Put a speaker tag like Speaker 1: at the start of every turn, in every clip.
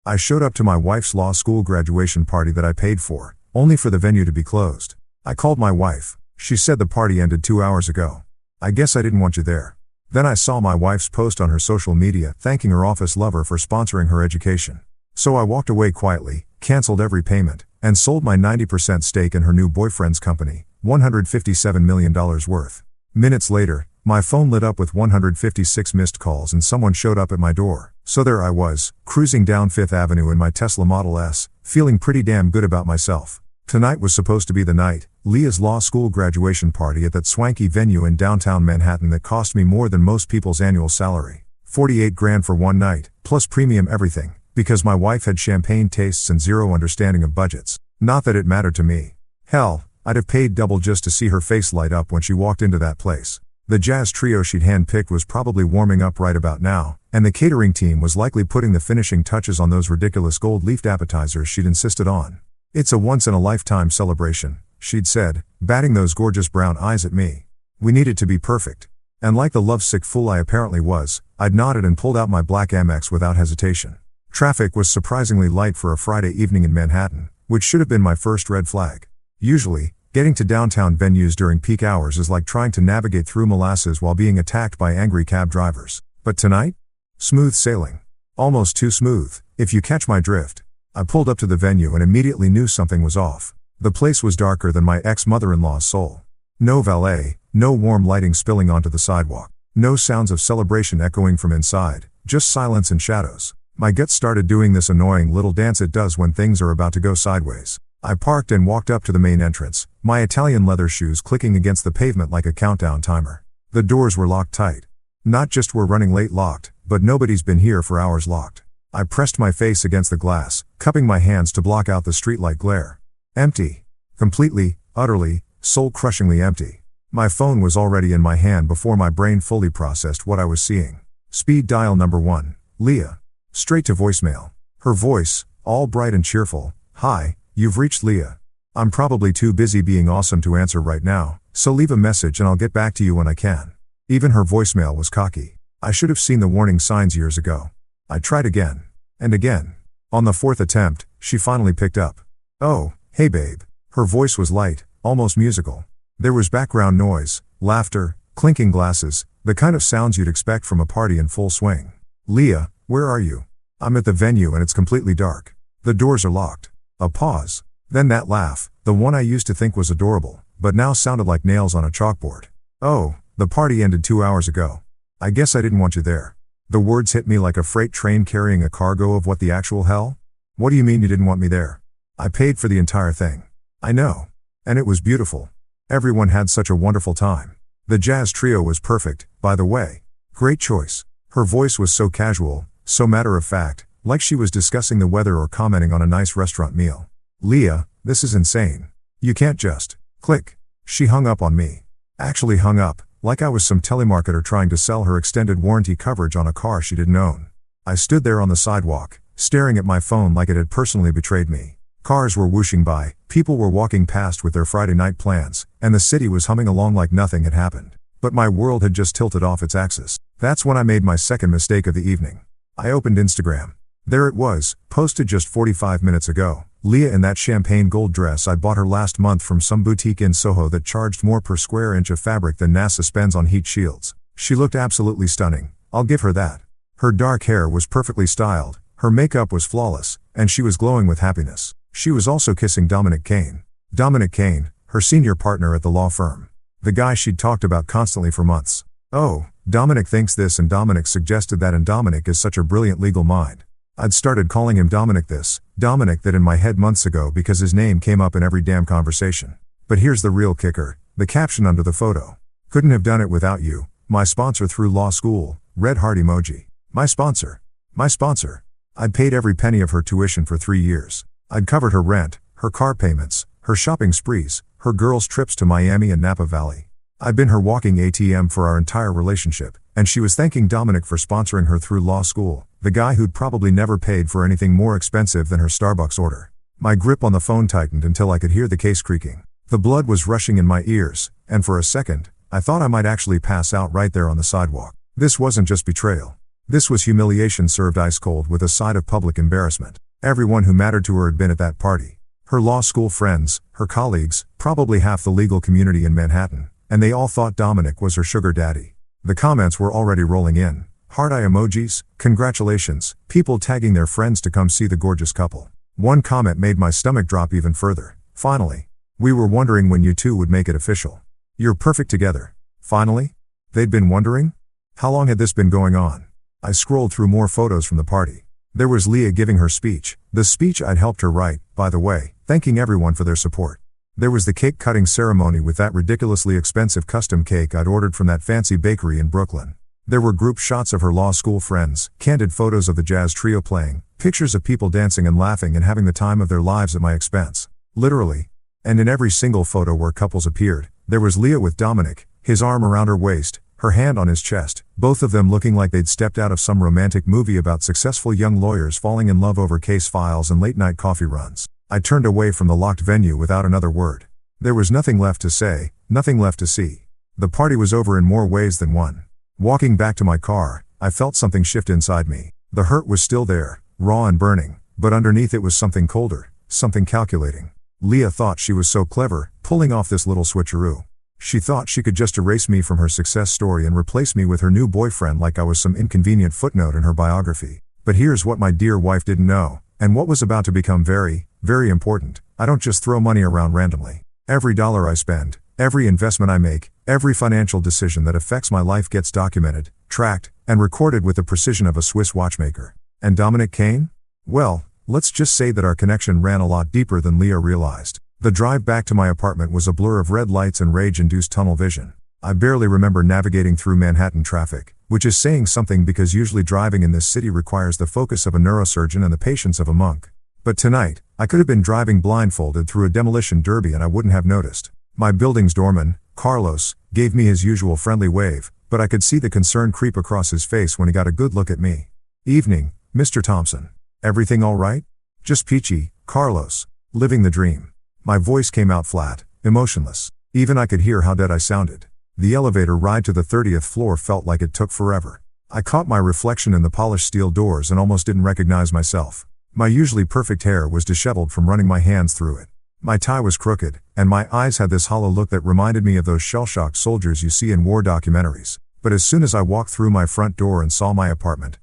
Speaker 1: I showed up to my wife's law school graduation party that I paid for, only for the venue to be closed. I called my wife. She said the party ended 2 hours ago. I guess I didn't want you there. Then I saw my wife's post on her social media thanking her office lover for sponsoring her education. So I walked away quietly, canceled every payment, and sold my 90% stake in her new boyfriend's company, $157 million worth. Minutes later, my phone lit up with 156 missed calls and someone showed up at my door. So there I was, cruising down Fifth Avenue in my Tesla Model S, feeling pretty damn good about myself. Tonight was supposed to be the night, Leah's law school graduation party at that swanky venue in downtown Manhattan that cost me more than most people's annual salary. 48 grand for one night, plus premium everything, because my wife had champagne tastes and zero understanding of budgets. Not that it mattered to me. Hell, I'd have paid double just to see her face light up when she walked into that place. The jazz trio she'd handpicked was probably warming up right about now, and the catering team was likely putting the finishing touches on those ridiculous gold-leafed appetizers she'd insisted on. "It's a once-in-a-lifetime celebration," she'd said, batting those gorgeous brown eyes at me. "We need it to be perfect." And like the lovesick fool I apparently was, I'd nodded and pulled out my black Amex without hesitation. Traffic was surprisingly light for a Friday evening in Manhattan, which should have been my first red flag. Usually, getting to downtown venues during peak hours is like trying to navigate through molasses while being attacked by angry cab drivers. But tonight? Smooth sailing. Almost too smooth, if you catch my drift. I pulled up to the venue and immediately knew something was off. The place was darker than my ex-mother-in-law's soul. No valet, no warm lighting spilling onto the sidewalk. No sounds of celebration echoing from inside, just silence and shadows. My gut started doing this annoying little dance it does when things are about to go sideways. I parked and walked up to the main entrance, my Italian leather shoes clicking against the pavement like a countdown timer. The doors were locked tight. Not just we're running late locked, but nobody's been here for hours locked. I pressed my face against the glass, cupping my hands to block out the streetlight glare. Empty. Completely, utterly, soul-crushingly empty. My phone was already in my hand before my brain fully processed what I was seeing. Speed dial number 1, Leah. Straight to voicemail. Her voice, all bright and cheerful. "Hi, you've reached Leah. I'm probably too busy being awesome to answer right now, so leave a message and I'll get back to you when I can." Even her voicemail was cocky. I should have seen the warning signs years ago. I tried again. And again. On the 4th attempt, she finally picked up. "Oh, hey babe." Her voice was light, almost musical. There was background noise, laughter, clinking glasses, the kind of sounds you'd expect from a party in full swing. "Leah, where are you?" "I'm at the venue and it's completely dark. The doors are locked." A pause. Then that laugh, the one I used to think was adorable, but now sounded like nails on a chalkboard. "Oh, the party ended 2 hours ago. I guess I didn't want you there." The words hit me like a freight train carrying a cargo of what the actual hell? "What do you mean you didn't want me there? I paid for the entire thing." "I know. And it was beautiful. Everyone had such a wonderful time. The jazz trio was perfect, by the way." "Great choice." Her voice was so casual, so matter of fact, like she was discussing the weather or commenting on a nice restaurant meal. "Leah, this is insane. You can't just..." Click. She hung up on me. Actually hung up, like I was some telemarketer trying to sell her extended warranty coverage on a car she didn't own. I stood there on the sidewalk, staring at my phone like it had personally betrayed me. Cars were whooshing by, people were walking past with their Friday night plans, and the city was humming along like nothing had happened. But my world had just tilted off its axis. That's when I made my second mistake of the evening. I opened Instagram. There it was, posted just 45 minutes ago. Leah in that champagne gold dress I bought her last month from some boutique in Soho that charged more per square inch of fabric than NASA spends on heat shields. She looked absolutely stunning, I'll give her that. Her dark hair was perfectly styled, her makeup was flawless, and she was glowing with happiness. She was also kissing Dominic Kane. Dominic Kane, her senior partner at the law firm. The guy she'd talked about constantly for months. Oh, Dominic thinks this and Dominic suggested that, and Dominic is such a brilliant legal mind. I'd started calling him Dominic this, Dominic that in my head months ago because his name came up in every damn conversation. But here's the real kicker, the caption under the photo. "Couldn't have done it without you, my sponsor through law school," red heart emoji. My sponsor. My sponsor. I'd paid every penny of her tuition for 3 years. I'd covered her rent, her car payments, her shopping sprees, her girls' trips to Miami and Napa Valley. I'd been her walking ATM for our entire relationship, and she was thanking Dominic for sponsoring her through law school, the guy who'd probably never paid for anything more expensive than her Starbucks order. My grip on the phone tightened until I could hear the case creaking. The blood was rushing in my ears, and for a second, I thought I might actually pass out right there on the sidewalk. This wasn't just betrayal. This was humiliation served ice cold with a side of public embarrassment. Everyone who mattered to her had been at that party. Her law school friends, her colleagues, probably half the legal community in Manhattan, and they all thought Dominic was her sugar daddy. The comments were already rolling in. Heart eye emojis, congratulations, people tagging their friends to come see the gorgeous couple. One comment made my stomach drop even further. Finally. We were wondering when you two would make it official. You're perfect together. Finally? They'd been wondering? How long had this been going on? I scrolled through more photos from the party. There was Leah giving her speech, the speech I'd helped her write, by the way, thanking everyone for their support. There was the cake cutting ceremony with that ridiculously expensive custom cake I'd ordered from that fancy bakery in Brooklyn. There were group shots of her law school friends, candid photos of the jazz trio playing, pictures of people dancing and laughing and having the time of their lives at my expense. Literally. And in every single photo where couples appeared, there was Leah with Dominic, his arm around her waist, her hand on his chest, both of them looking like they'd stepped out of some romantic movie about successful young lawyers falling in love over case files and late-night coffee runs. I turned away from the locked venue without another word. There was nothing left to say, nothing left to see. The party was over in more ways than one. Walking back to my car, I felt something shift inside me. The hurt was still there, raw and burning, but underneath it was something colder, something calculating. Leah thought she was so clever, pulling off this little switcheroo. She thought she could just erase me from her success story and replace me with her new boyfriend like I was some inconvenient footnote in her biography. But here's what my dear wife didn't know, and what was about to become very, very important. I don't just throw money around randomly. Every dollar I spend, every investment I make, every financial decision that affects my life gets documented, tracked, and recorded with the precision of a Swiss watchmaker. And Dominic Kane? Well, let's just say that our connection ran a lot deeper than Leah realized. The drive back to my apartment was a blur of red lights and rage-induced tunnel vision. I barely remember navigating through Manhattan traffic, which is saying something because usually driving in this city requires the focus of a neurosurgeon and the patience of a monk. But tonight, I could have been driving blindfolded through a demolition derby and I wouldn't have noticed. My building's doorman, Carlos, gave me his usual friendly wave, but I could see the concern creep across his face when he got a good look at me. Evening, Mr. Thompson. Everything all right? Just peachy, Carlos. Living the dream. My voice came out flat, emotionless. Even I could hear how dead I sounded. The elevator ride to the 30th floor felt like it took forever. I caught my reflection in the polished steel doors and almost didn't recognize myself. My usually perfect hair was disheveled from running my hands through it. My tie was crooked, and my eyes had this hollow look that reminded me of those shell-shocked soldiers you see in war documentaries. But as soon as I walked through my front door and saw my apartment,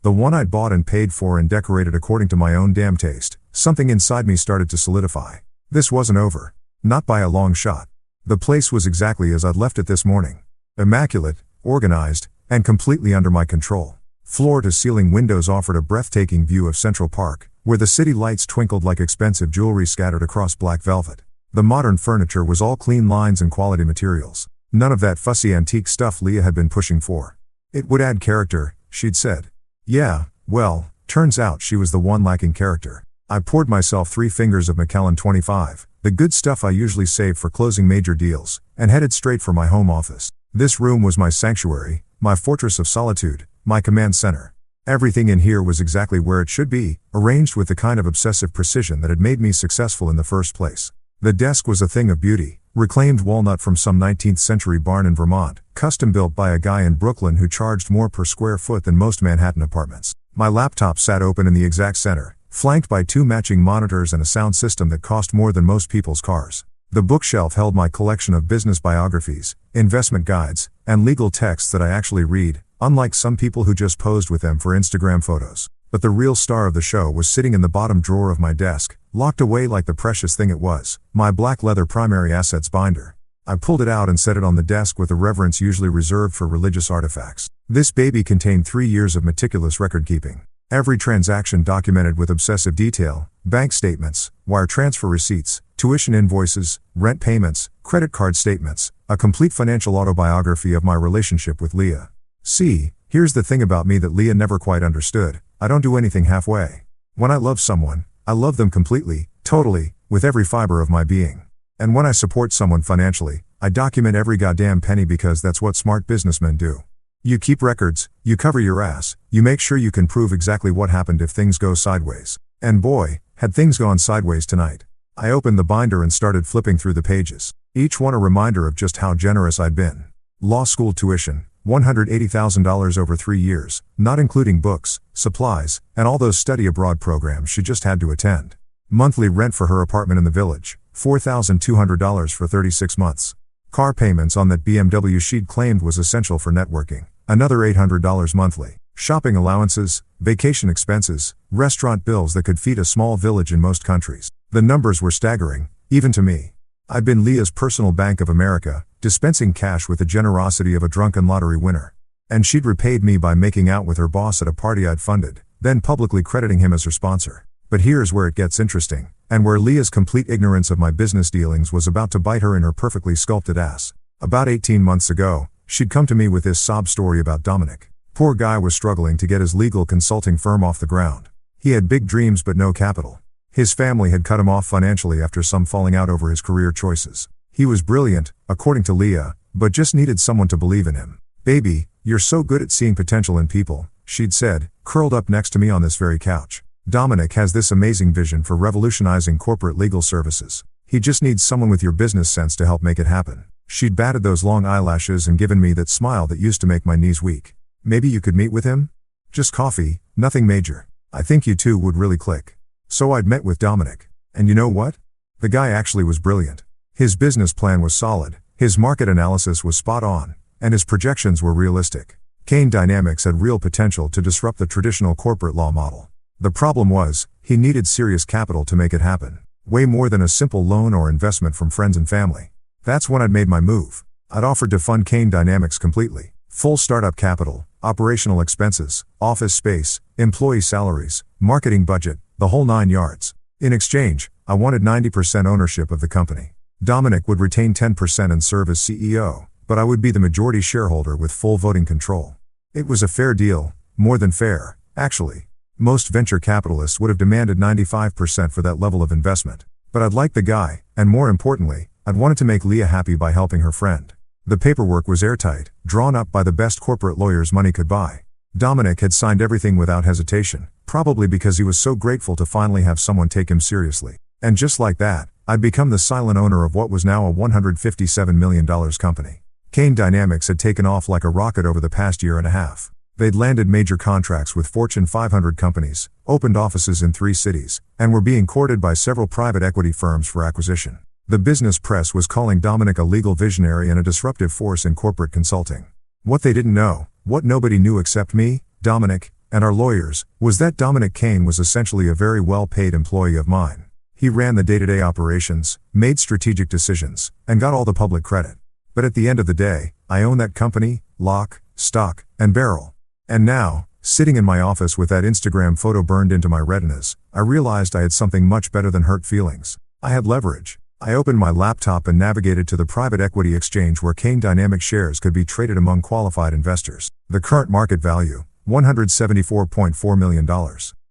Speaker 1: the one I'd bought and paid for and decorated according to my own damn taste, something inside me started to solidify. This wasn't over. Not by a long shot. The place was exactly as I'd left it this morning. Immaculate, organized, and completely under my control. Floor-to-ceiling windows offered a breathtaking view of Central Park, where the city lights twinkled like expensive jewelry scattered across black velvet. The modern furniture was all clean lines and quality materials. None of that fussy antique stuff Leah had been pushing for. It would add character, she'd said. Yeah, well, turns out she was the one lacking character. I poured myself 3 fingers of Macallan 25, the good stuff I usually save for closing major deals, and headed straight for my home office. This room was my sanctuary, my fortress of solitude, my command center. Everything in here was exactly where it should be, arranged with the kind of obsessive precision that had made me successful in the first place. The desk was a thing of beauty, reclaimed walnut from some 19th century barn in Vermont, custom built by a guy in Brooklyn who charged more per square foot than most Manhattan apartments. My laptop sat open in the exact center, flanked by 2 matching monitors and a sound system that cost more than most people's cars. The bookshelf held my collection of business biographies, investment guides, and legal texts that I actually read, unlike some people who just posed with them for Instagram photos. But the real star of the show was sitting in the bottom drawer of my desk, locked away like the precious thing it was, my black leather primary assets binder. I pulled it out and set it on the desk with the reverence usually reserved for religious artifacts. This baby contained 3 years of meticulous record-keeping. Every transaction documented with obsessive detail, bank statements, wire transfer receipts, tuition invoices, rent payments, credit card statements, a complete financial autobiography of my relationship with Leah. See, here's the thing about me that Leah never quite understood. I don't do anything halfway. When I love someone, I love them completely, totally, with every fiber of my being. And when I support someone financially, I document every goddamn penny because that's what smart businessmen do. You keep records, you cover your ass, you make sure you can prove exactly what happened if things go sideways. And boy, had things gone sideways tonight. I opened the binder and started flipping through the pages. Each one a reminder of just how generous I'd been. Law school tuition, $180,000 over 3 years, not including books, supplies, and all those study abroad programs she just had to attend. Monthly rent for her apartment in the village, $4,200 for 36 months. Car payments on that BMW she'd claimed was essential for networking, another $800 monthly. Shopping allowances, vacation expenses, restaurant bills that could feed a small village in most countries. The numbers were staggering, even to me. I'd been Leah's personal Bank of America, dispensing cash with the generosity of a drunken lottery winner. And she'd repaid me by making out with her boss at a party I'd funded, then publicly crediting him as her sponsor. But here's where it gets interesting, and where Leah's complete ignorance of my business dealings was about to bite her in her perfectly sculpted ass. About 18 months ago, she'd come to me with this sob story about Dominic. Poor guy was struggling to get his legal consulting firm off the ground. He had big dreams but no capital. His family had cut him off financially after some falling out over his career choices. He was brilliant, according to Leah, but just needed someone to believe in him. "Baby, you're so good at seeing potential in people," she'd said, curled up next to me on this very couch. "Dominic has this amazing vision for revolutionizing corporate legal services. He just needs someone with your business sense to help make it happen." She'd batted those long eyelashes and given me that smile that used to make my knees weak. "Maybe you could meet with him? Just coffee, nothing major. I think you two would really click." So I'd met with Dominic. And you know what? The guy actually was brilliant. His business plan was solid, his market analysis was spot on, and his projections were realistic. Kane Dynamics had real potential to disrupt the traditional corporate law model. The problem was, he needed serious capital to make it happen. Way more than a simple loan or investment from friends and family. That's when I'd made my move. I'd offered to fund Kane Dynamics completely. Full startup capital, operational expenses, office space, employee salaries, marketing budget, the whole 9 yards. In exchange, I wanted 90% ownership of the company. Dominic would retain 10% and serve as CEO, but I would be the majority shareholder with full voting control. It was a fair deal, more than fair, actually. Most venture capitalists would have demanded 95% for that level of investment. But I'd liked the guy, and more importantly, I'd wanted to make Leah happy by helping her friend. The paperwork was airtight, drawn up by the best corporate lawyers money could buy. Dominic had signed everything without hesitation, probably because he was so grateful to finally have someone take him seriously. And just like that, I'd become the silent owner of what was now a $157 million company. Kane Dynamics had taken off like a rocket over the past year and a half. They'd landed major contracts with Fortune 500 companies, opened offices in 3 cities, and were being courted by several private equity firms for acquisition. The business press was calling Dominic a legal visionary and a disruptive force in corporate consulting. What they didn't know, what nobody knew except me, Dominic, and our lawyers, was that Dominic Kane was essentially a very well-paid employee of mine. He ran the day-to-day operations, made strategic decisions, and got all the public credit. But at the end of the day, I own that company, lock, stock, and barrel. And now, sitting in my office with that Instagram photo burned into my retinas, I realized I had something much better than hurt feelings. I had leverage. I opened my laptop and navigated to the private equity exchange where Kane Dynamics shares could be traded among qualified investors. The current market value, $174.4 million.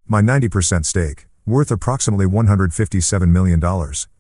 Speaker 1: My 90% stake, worth approximately $157 million,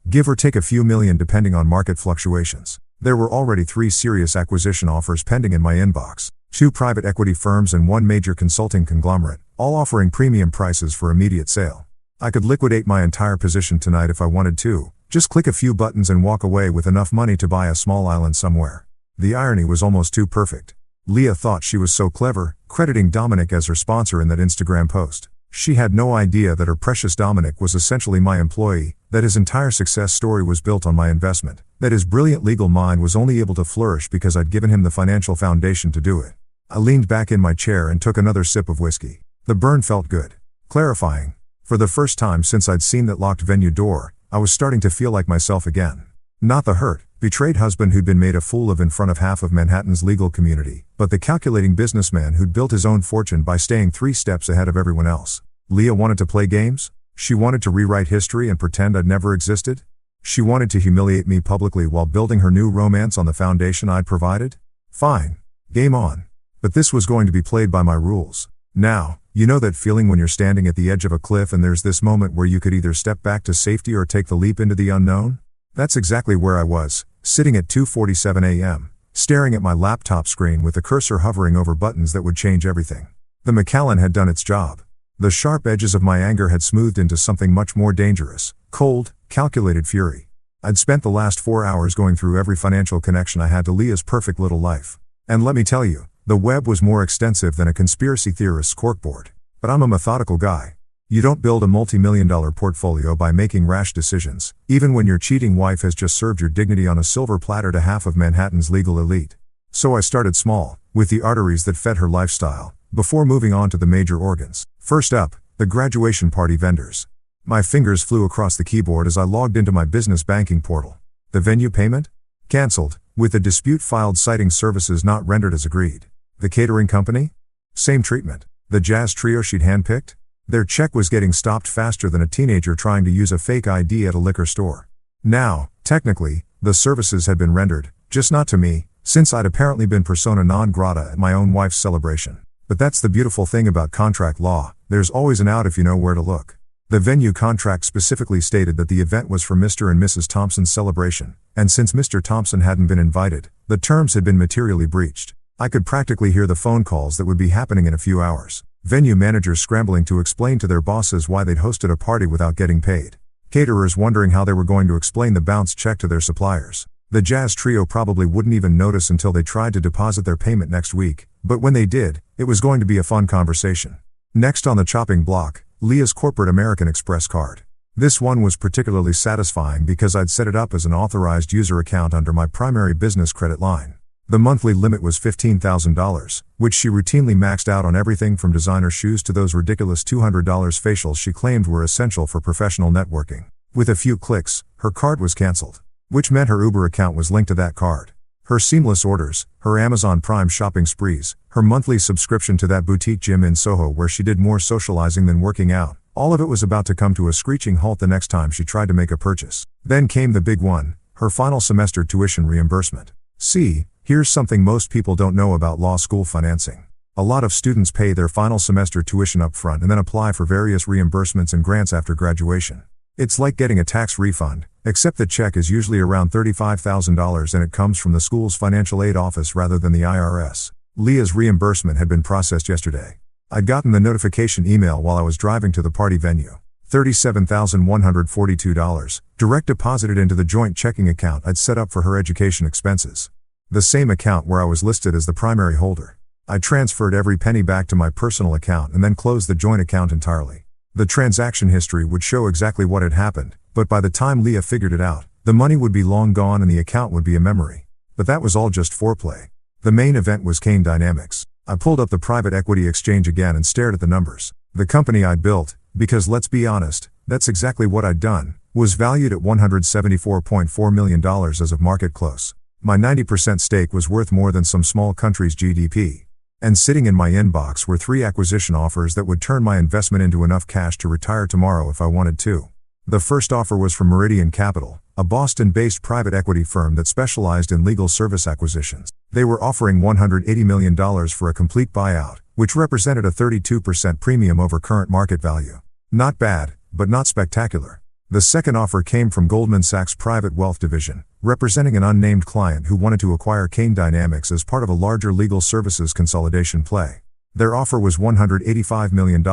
Speaker 1: give or take a few million depending on market fluctuations. There were already 3 serious acquisition offers pending in my inbox, 2 private equity firms and 1 major consulting conglomerate, all offering premium prices for immediate sale. I could liquidate my entire position tonight if I wanted to, just click a few buttons and walk away with enough money to buy a small island somewhere. The irony was almost too perfect. Leah thought she was so clever, crediting Dominic as her sponsor in that Instagram post. She had no idea that her precious Dominic was essentially my employee, that his entire success story was built on my investment, that his brilliant legal mind was only able to flourish because I'd given him the financial foundation to do it. I leaned back in my chair and took another sip of whiskey. The burn felt good. Clarifying. For the first time since I'd seen that locked venue door, I was starting to feel like myself again. Not the hurt, betrayed husband who'd been made a fool of in front of half of Manhattan's legal community, but the calculating businessman who'd built his own fortune by staying 3 steps ahead of everyone else. Leah wanted to play games? She wanted to rewrite history and pretend I'd never existed? She wanted to humiliate me publicly while building her new romance on the foundation I'd provided? Fine. Game on. But this was going to be played by my rules. Now, you know that feeling when you're standing at the edge of a cliff and there's this moment where you could either step back to safety or take the leap into the unknown? That's exactly where I was, sitting at 2:47 a.m., staring at my laptop screen with the cursor hovering over buttons that would change everything. The Macallan had done its job. The sharp edges of my anger had smoothed into something much more dangerous, cold, calculated fury. I'd spent the last 4 hours going through every financial connection I had to Leah's perfect little life. And let me tell you, The web was more extensive than a conspiracy theorist's corkboard. But I'm a methodical guy. You don't build a multi-million-dollar portfolio by making rash decisions, even when your cheating wife has just served your dignity on a silver platter to half of Manhattan's legal elite. So I started small, with the arteries that fed her lifestyle, before moving on to the major organs. First up, the graduation party vendors. My fingers flew across the keyboard as I logged into my business banking portal. The venue payment? Cancelled, with the dispute filed citing services not rendered as agreed. The catering company? Same treatment. The jazz trio she'd handpicked? Their check was getting stopped faster than a teenager trying to use a fake ID at a liquor store. Now, technically, the services had been rendered, just not to me, since I'd apparently been persona non grata at my own wife's celebration. But that's the beautiful thing about contract law, there's always an out if you know where to look. The venue contract specifically stated that the event was for Mr. and Mrs. Thompson's celebration, and since Mr. Thompson hadn't been invited, the terms had been materially breached. I could practically hear the phone calls that would be happening in a few hours. Venue managers scrambling to explain to their bosses why they'd hosted a party without getting paid. Caterers wondering how they were going to explain the bounce check to their suppliers. The jazz trio probably wouldn't even notice until they tried to deposit their payment next week, but when they did, it was going to be a fun conversation. Next on the chopping block, Leah's corporate American Express card. This one was particularly satisfying because I'd set it up as an authorized user account under my primary business credit line. The monthly limit was $15,000, which she routinely maxed out on everything from designer shoes to those ridiculous $200 facials she claimed were essential for professional networking. With a few clicks, her card was canceled, which meant her Uber account was linked to that card. Her seamless orders, her Amazon Prime shopping sprees, her monthly subscription to that boutique gym in Soho where she did more socializing than working out, all of it was about to come to a screeching halt the next time she tried to make a purchase. Then came the big one, her final semester tuition reimbursement. See, here's something most people don't know about law school financing. A lot of students pay their final semester tuition up front and then apply for various reimbursements and grants after graduation. It's like getting a tax refund, except the check is usually around $35,000 and it comes from the school's financial aid office rather than the IRS. Leah's reimbursement had been processed yesterday. I'd gotten the notification email while I was driving to the party venue. $37,142, direct deposited into the joint checking account I'd set up for her education expenses. The same account where I was listed as the primary holder. I transferred every penny back to my personal account and then closed the joint account entirely. The transaction history would show exactly what had happened, but by the time Leah figured it out, the money would be long gone and the account would be a memory. But that was all just foreplay. The main event was Kane Dynamics. I pulled up the private equity exchange again and stared at the numbers. The company I'd built, because let's be honest, that's exactly what I'd done, was valued at $174.4 million as of market close. My 90% stake was worth more than some small country's GDP. And sitting in my inbox were 3 acquisition offers that would turn my investment into enough cash to retire tomorrow if I wanted to. The first offer was from Meridian Capital, a Boston-based private equity firm that specialized in legal service acquisitions. They were offering $180 million for a complete buyout, which represented a 32% premium over current market value. Not bad, but not spectacular. The second offer came from Goldman Sachs' private wealth division, representing an unnamed client who wanted to acquire Kane Dynamics as part of a larger legal services consolidation play. Their offer was $185 million,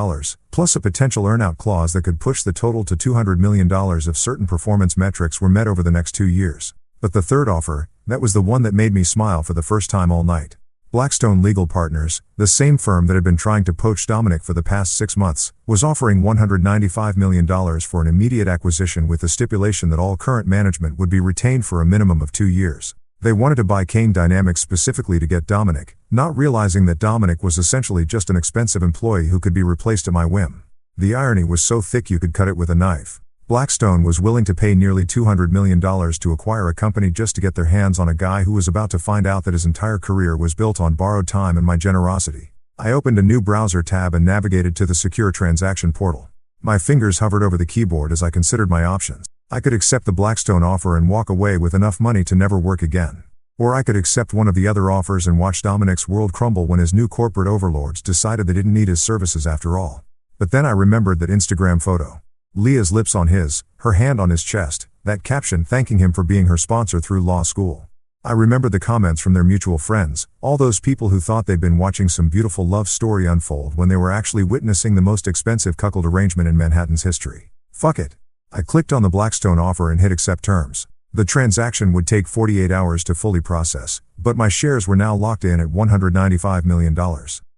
Speaker 1: plus a potential earnout clause that could push the total to $200 million if certain performance metrics were met over the next 2 years. But the third offer, that was the one that made me smile for the first time all night. Blackstone Legal Partners, the same firm that had been trying to poach Dominic for the past 6 months, was offering $195 million for an immediate acquisition with the stipulation that all current management would be retained for a minimum of 2 years. They wanted to buy Kane Dynamics specifically to get Dominic, not realizing that Dominic was essentially just an expensive employee who could be replaced at my whim. The irony was so thick you could cut it with a knife. Blackstone was willing to pay nearly $200 million to acquire a company just to get their hands on a guy who was about to find out that his entire career was built on borrowed time and my generosity. I opened a new browser tab and navigated to the secure transaction portal. My fingers hovered over the keyboard as I considered my options. I could accept the Blackstone offer and walk away with enough money to never work again. Or I could accept one of the other offers and watch Dominic's world crumble when his new corporate overlords decided they didn't need his services after all. But then I remembered that Instagram photo. Leah's lips on his, her hand on his chest, that caption thanking him for being her sponsor through law school. I remembered the comments from their mutual friends, all those people who thought they'd been watching some beautiful love story unfold when they were actually witnessing the most expensive cuckold arrangement in Manhattan's history. Fuck it. I clicked on the Blackstone offer and hit accept terms. The transaction would take 48 hours to fully process, but my shares were now locked in at $195 million.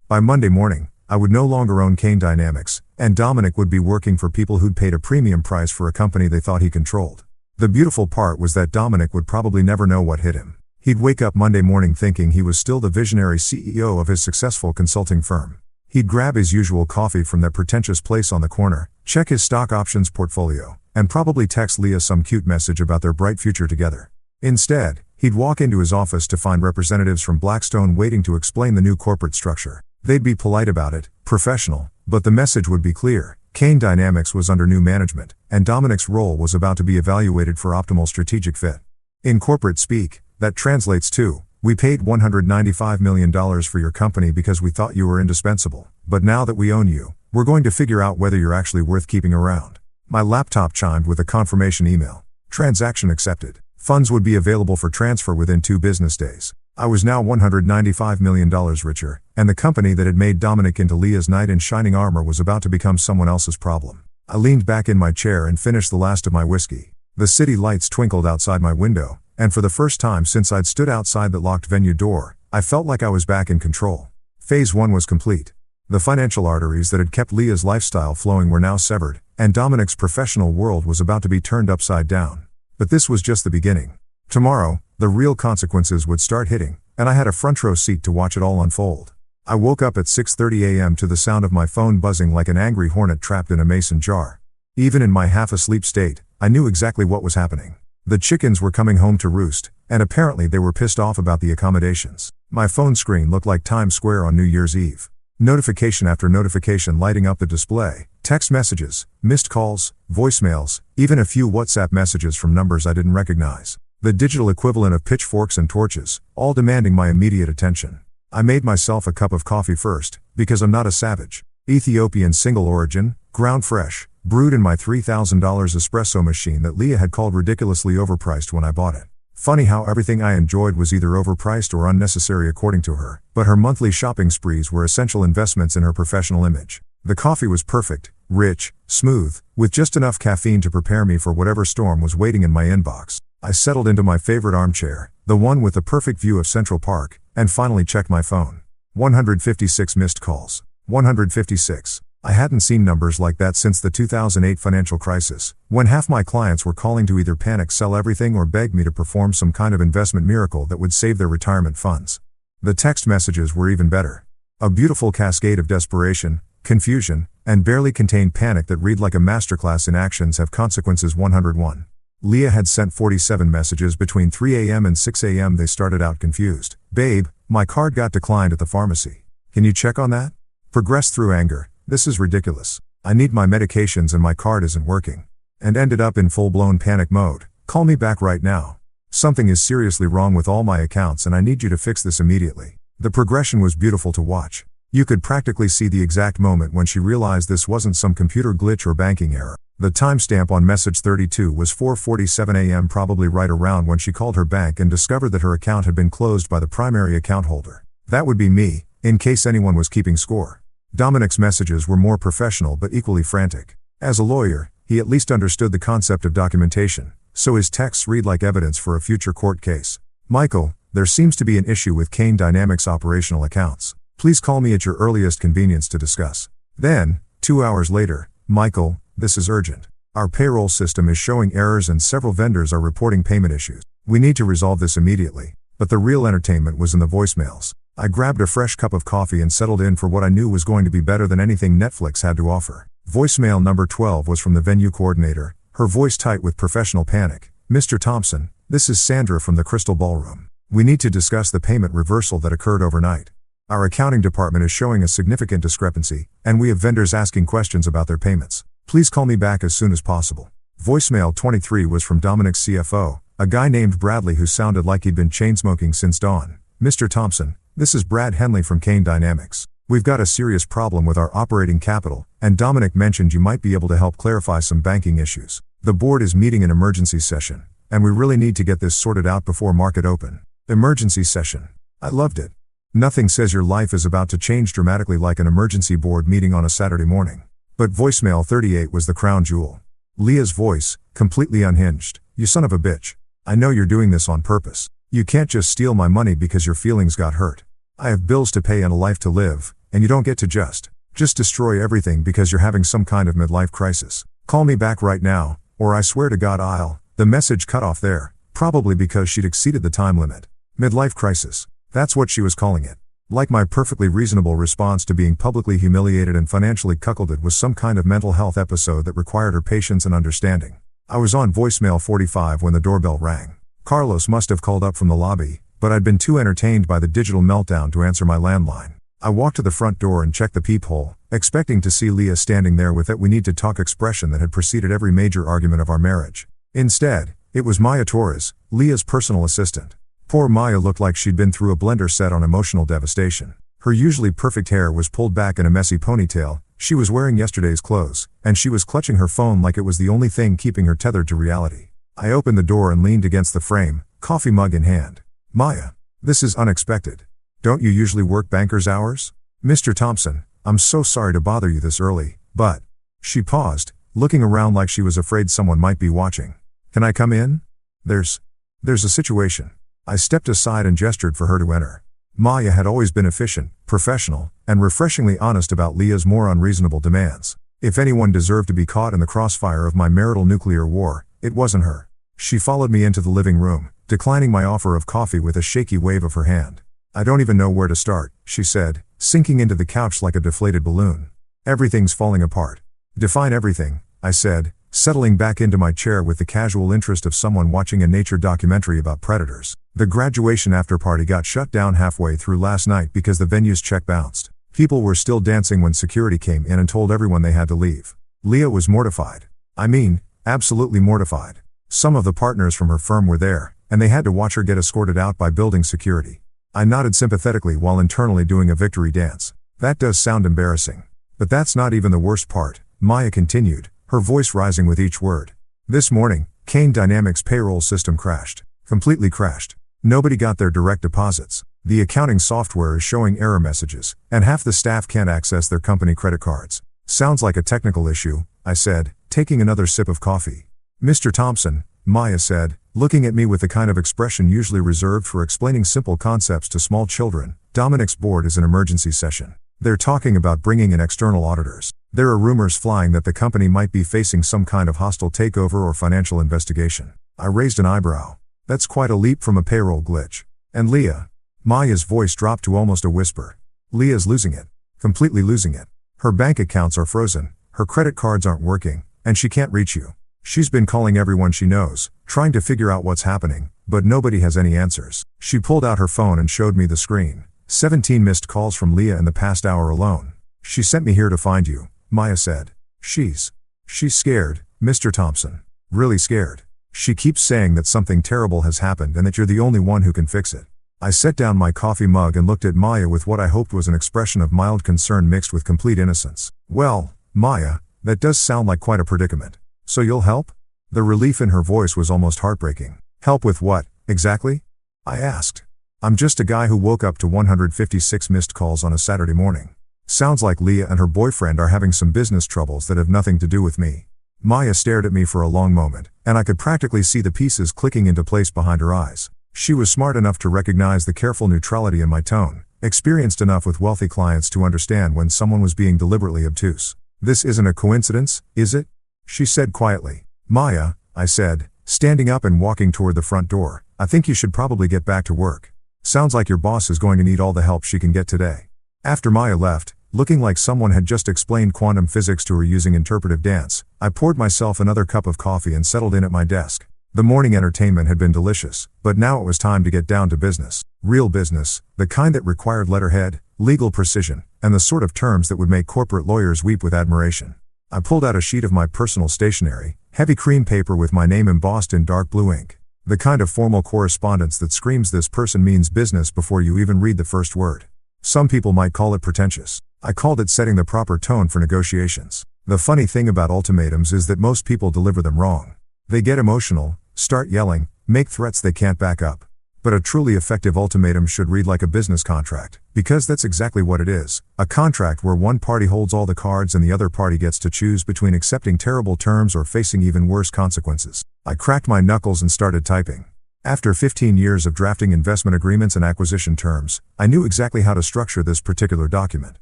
Speaker 1: By Monday morning, I would no longer own Kane Dynamics, and Dominic would be working for people who'd paid a premium price for a company they thought he controlled. The beautiful part was that Dominic would probably never know what hit him. He'd wake up Monday morning thinking he was still the visionary CEO of his successful consulting firm. He'd grab his usual coffee from that pretentious place on the corner, check his stock options portfolio, and probably text Leah some cute message about their bright future together. Instead, he'd walk into his office to find representatives from Blackstone waiting to explain the new corporate structure. They'd be polite about it, professional, but the message would be clear. Kane Dynamics was under new management, and Dominic's role was about to be evaluated for optimal strategic fit. In corporate speak, that translates to, "We paid $195 million for your company because we thought you were indispensable, but now that we own you, we're going to figure out whether you're actually worth keeping around." My laptop chimed with a confirmation email. Transaction accepted. Funds would be available for transfer within 2 business days. I was now $195 million richer, and the company that had made Dominic into Leah's knight in shining armor was about to become someone else's problem. I leaned back in my chair and finished the last of my whiskey. The city lights twinkled outside my window, and for the first time since I'd stood outside that locked venue door, I felt like I was back in control. Phase 1 was complete. The financial arteries that had kept Leah's lifestyle flowing were now severed, and Dominic's professional world was about to be turned upside down. But this was just the beginning. Tomorrow, the real consequences would start hitting, and I had a front row seat to watch it all unfold. I woke up at 6:30 a.m. to the sound of my phone buzzing like an angry hornet trapped in a mason jar. Even in my half-asleep state, I knew exactly what was happening. The chickens were coming home to roost, and apparently they were pissed off about the accommodations. My phone screen looked like Times Square on New Year's Eve. Notification after notification lighting up the display, text messages, missed calls, voicemails, even a few WhatsApp messages from numbers I didn't recognize. The digital equivalent of pitchforks and torches, all demanding my immediate attention. I made myself a cup of coffee first, because I'm not a savage. Ethiopian single origin, ground fresh, brewed in my $3,000 espresso machine that Leah had called ridiculously overpriced when I bought it. Funny how everything I enjoyed was either overpriced or unnecessary according to her, but her monthly shopping sprees were essential investments in her professional image. The coffee was perfect, rich, smooth, with just enough caffeine to prepare me for whatever storm was waiting in my inbox. I settled into my favorite armchair, the one with the perfect view of Central Park, and finally checked my phone. 156 missed calls. 156. I hadn't seen numbers like that since the 2008 financial crisis, when half my clients were calling to either panic sell everything or beg me to perform some kind of investment miracle that would save their retirement funds. The text messages were even better. A beautiful cascade of desperation, confusion, and barely contained panic that read like a masterclass in actions have consequences. 101. Leah had sent 47 messages between 3 a.m. and 6 a.m. They started out confused. "Babe, my card got declined at the pharmacy. Can you check on that?" Progressed through anger. "This is ridiculous. I need my medications and my card isn't working." And ended up in full-blown panic mode. "Call me back right now. Something is seriously wrong with all my accounts and I need you to fix this immediately." The progression was beautiful to watch. You could practically see the exact moment when she realized this wasn't some computer glitch or banking error. The timestamp on message 32 was 4:47 a.m., probably right around when she called her bank and discovered that her account had been closed by the primary account holder. That would be me, in case anyone was keeping score. Dominic's messages were more professional but equally frantic. As a lawyer, he at least understood the concept of documentation, so his texts read like evidence for a future court case. "Michael, there seems to be an issue with Kane Dynamics operational accounts. Please call me at your earliest convenience to discuss." Then, 2 hours later, "Michael, this is urgent. Our payroll system is showing errors and several vendors are reporting payment issues. We need to resolve this immediately." But the real entertainment was in the voicemails. I grabbed a fresh cup of coffee and settled in for what I knew was going to be better than anything Netflix had to offer. Voicemail number 12 was from the venue coordinator, her voice tight with professional panic. "Mr. Thompson, this is Sandra from the Crystal Ballroom. We need to discuss the payment reversal that occurred overnight. Our accounting department is showing a significant discrepancy, and we have vendors asking questions about their payments. Please call me back as soon as possible." Voicemail 23 was from Dominic's CFO, a guy named Bradley who sounded like he'd been chainsmoking since dawn. "Mr. Thompson, this is Brad Henley from Kane Dynamics. We've got a serious problem with our operating capital, and Dominic mentioned you might be able to help clarify some banking issues. The board is meeting an emergency session, and we really need to get this sorted out before market open." Emergency session. I loved it. Nothing says your life is about to change dramatically like an emergency board meeting on a Saturday morning. But voicemail 38 was the crown jewel. Leah's voice, completely unhinged. "You son of a bitch. I know you're doing this on purpose. You can't just steal my money because your feelings got hurt. I have bills to pay and a life to live, and you don't get to just destroy everything because you're having some kind of midlife crisis. Call me back right now, or I swear to God I'll. The message cut off there, probably because she'd exceeded the time limit. Midlife crisis. That's what she was calling it. Like my perfectly reasonable response to being publicly humiliated and financially cuckolded was some kind of mental health episode that required her patience and understanding. I was on voicemail 45 when the doorbell rang. Carlos must have called up from the lobby, but I'd been too entertained by the digital meltdown to answer my landline. I walked to the front door and checked the peephole, expecting to see Leah standing there with that "we need to talk" expression that had preceded every major argument of our marriage. Instead, it was Maya Torres, Leah's personal assistant. Poor Maya looked like she'd been through a blender set on emotional devastation. Her usually perfect hair was pulled back in a messy ponytail, she was wearing yesterday's clothes, and she was clutching her phone like it was the only thing keeping her tethered to reality. I opened the door and leaned against the frame, coffee mug in hand. "Maya, this is unexpected. Don't you usually work banker's hours?" "Mr. Thompson, I'm so sorry to bother you this early, but..." She paused, looking around like she was afraid someone might be watching. "Can I come in? There's a situation." I stepped aside and gestured for her to enter. Maya had always been efficient, professional, and refreshingly honest about Leah's more unreasonable demands. If anyone deserved to be caught in the crossfire of my marital nuclear war, it wasn't her. She followed me into the living room, declining my offer of coffee with a shaky wave of her hand. "I don't even know where to start," she said, sinking into the couch like a deflated balloon. "Everything's falling apart." "Define everything," I said, settling back into my chair with the casual interest of someone watching a nature documentary about predators. The graduation after-party got shut down halfway through last night because the venue's check bounced. People were still dancing when security came in and told everyone they had to leave. Leah was mortified. I mean, absolutely mortified. Some of the partners from her firm were there, and they had to watch her get escorted out by building security. I nodded sympathetically while internally doing a victory dance. "That does sound embarrassing. But that's not even the worst part," Maya continued, her voice rising with each word. "This morning, Kane Dynamics' payroll system crashed. Completely crashed. Nobody got their direct deposits. The accounting software is showing error messages, and half the staff can't access their company credit cards." "Sounds like a technical issue," I said, taking another sip of coffee. "Mr. Thompson," Maya said, looking at me with the kind of expression usually reserved for explaining simple concepts to small children, "Dominic's board is an emergency session. They're talking about bringing in external auditors. There are rumors flying that the company might be facing some kind of hostile takeover or financial investigation." I raised an eyebrow. "That's quite a leap from a payroll glitch. And Leah?" Maya's voice dropped to almost a whisper. "Leah's losing it. Completely losing it. Her bank accounts are frozen, her credit cards aren't working, and she can't reach you. She's been calling everyone she knows, trying to figure out what's happening, but nobody has any answers." She pulled out her phone and showed me the screen. 17 missed calls from Leah in the past hour alone. "She sent me here to find you," Maya said. She's scared, Mr. Thompson. Really scared. She keeps saying that something terrible has happened and that you're the only one who can fix it." I set down my coffee mug and looked at Maya with what I hoped was an expression of mild concern mixed with complete innocence. "Well, Maya, that does sound like quite a predicament. So you'll help?" The relief in her voice was almost heartbreaking. "Help with what, exactly?" I asked. "I'm just a guy who woke up to 156 missed calls on a Saturday morning. Sounds like Leah and her boyfriend are having some business troubles that have nothing to do with me." Maya stared at me for a long moment, and I could practically see the pieces clicking into place behind her eyes. She was smart enough to recognize the careful neutrality in my tone, experienced enough with wealthy clients to understand when someone was being deliberately obtuse. "This isn't a coincidence, is it?" she said quietly. "Maya," I said, standing up and walking toward the front door, "I think you should probably get back to work. Sounds like your boss is going to need all the help she can get today." After Maya left, looking like someone had just explained quantum physics to her using interpretive dance, I poured myself another cup of coffee and settled in at my desk. The morning entertainment had been delicious, but now it was time to get down to business. Real business, the kind that required letterhead, legal precision, and the sort of terms that would make corporate lawyers weep with admiration. I pulled out a sheet of my personal stationery, heavy cream paper with my name embossed in dark blue ink. The kind of formal correspondence that screams "this person means business" before you even read the first word. Some people might call it pretentious. I called it setting the proper tone for negotiations. The funny thing about ultimatums is that most people deliver them wrong. They get emotional, start yelling, make threats they can't back up. But a truly effective ultimatum should read like a business contract, because that's exactly what it is, a contract where one party holds all the cards and the other party gets to choose between accepting terrible terms or facing even worse consequences. I cracked my knuckles and started typing. After 15 years of drafting investment agreements and acquisition terms, I knew exactly how to structure this particular document.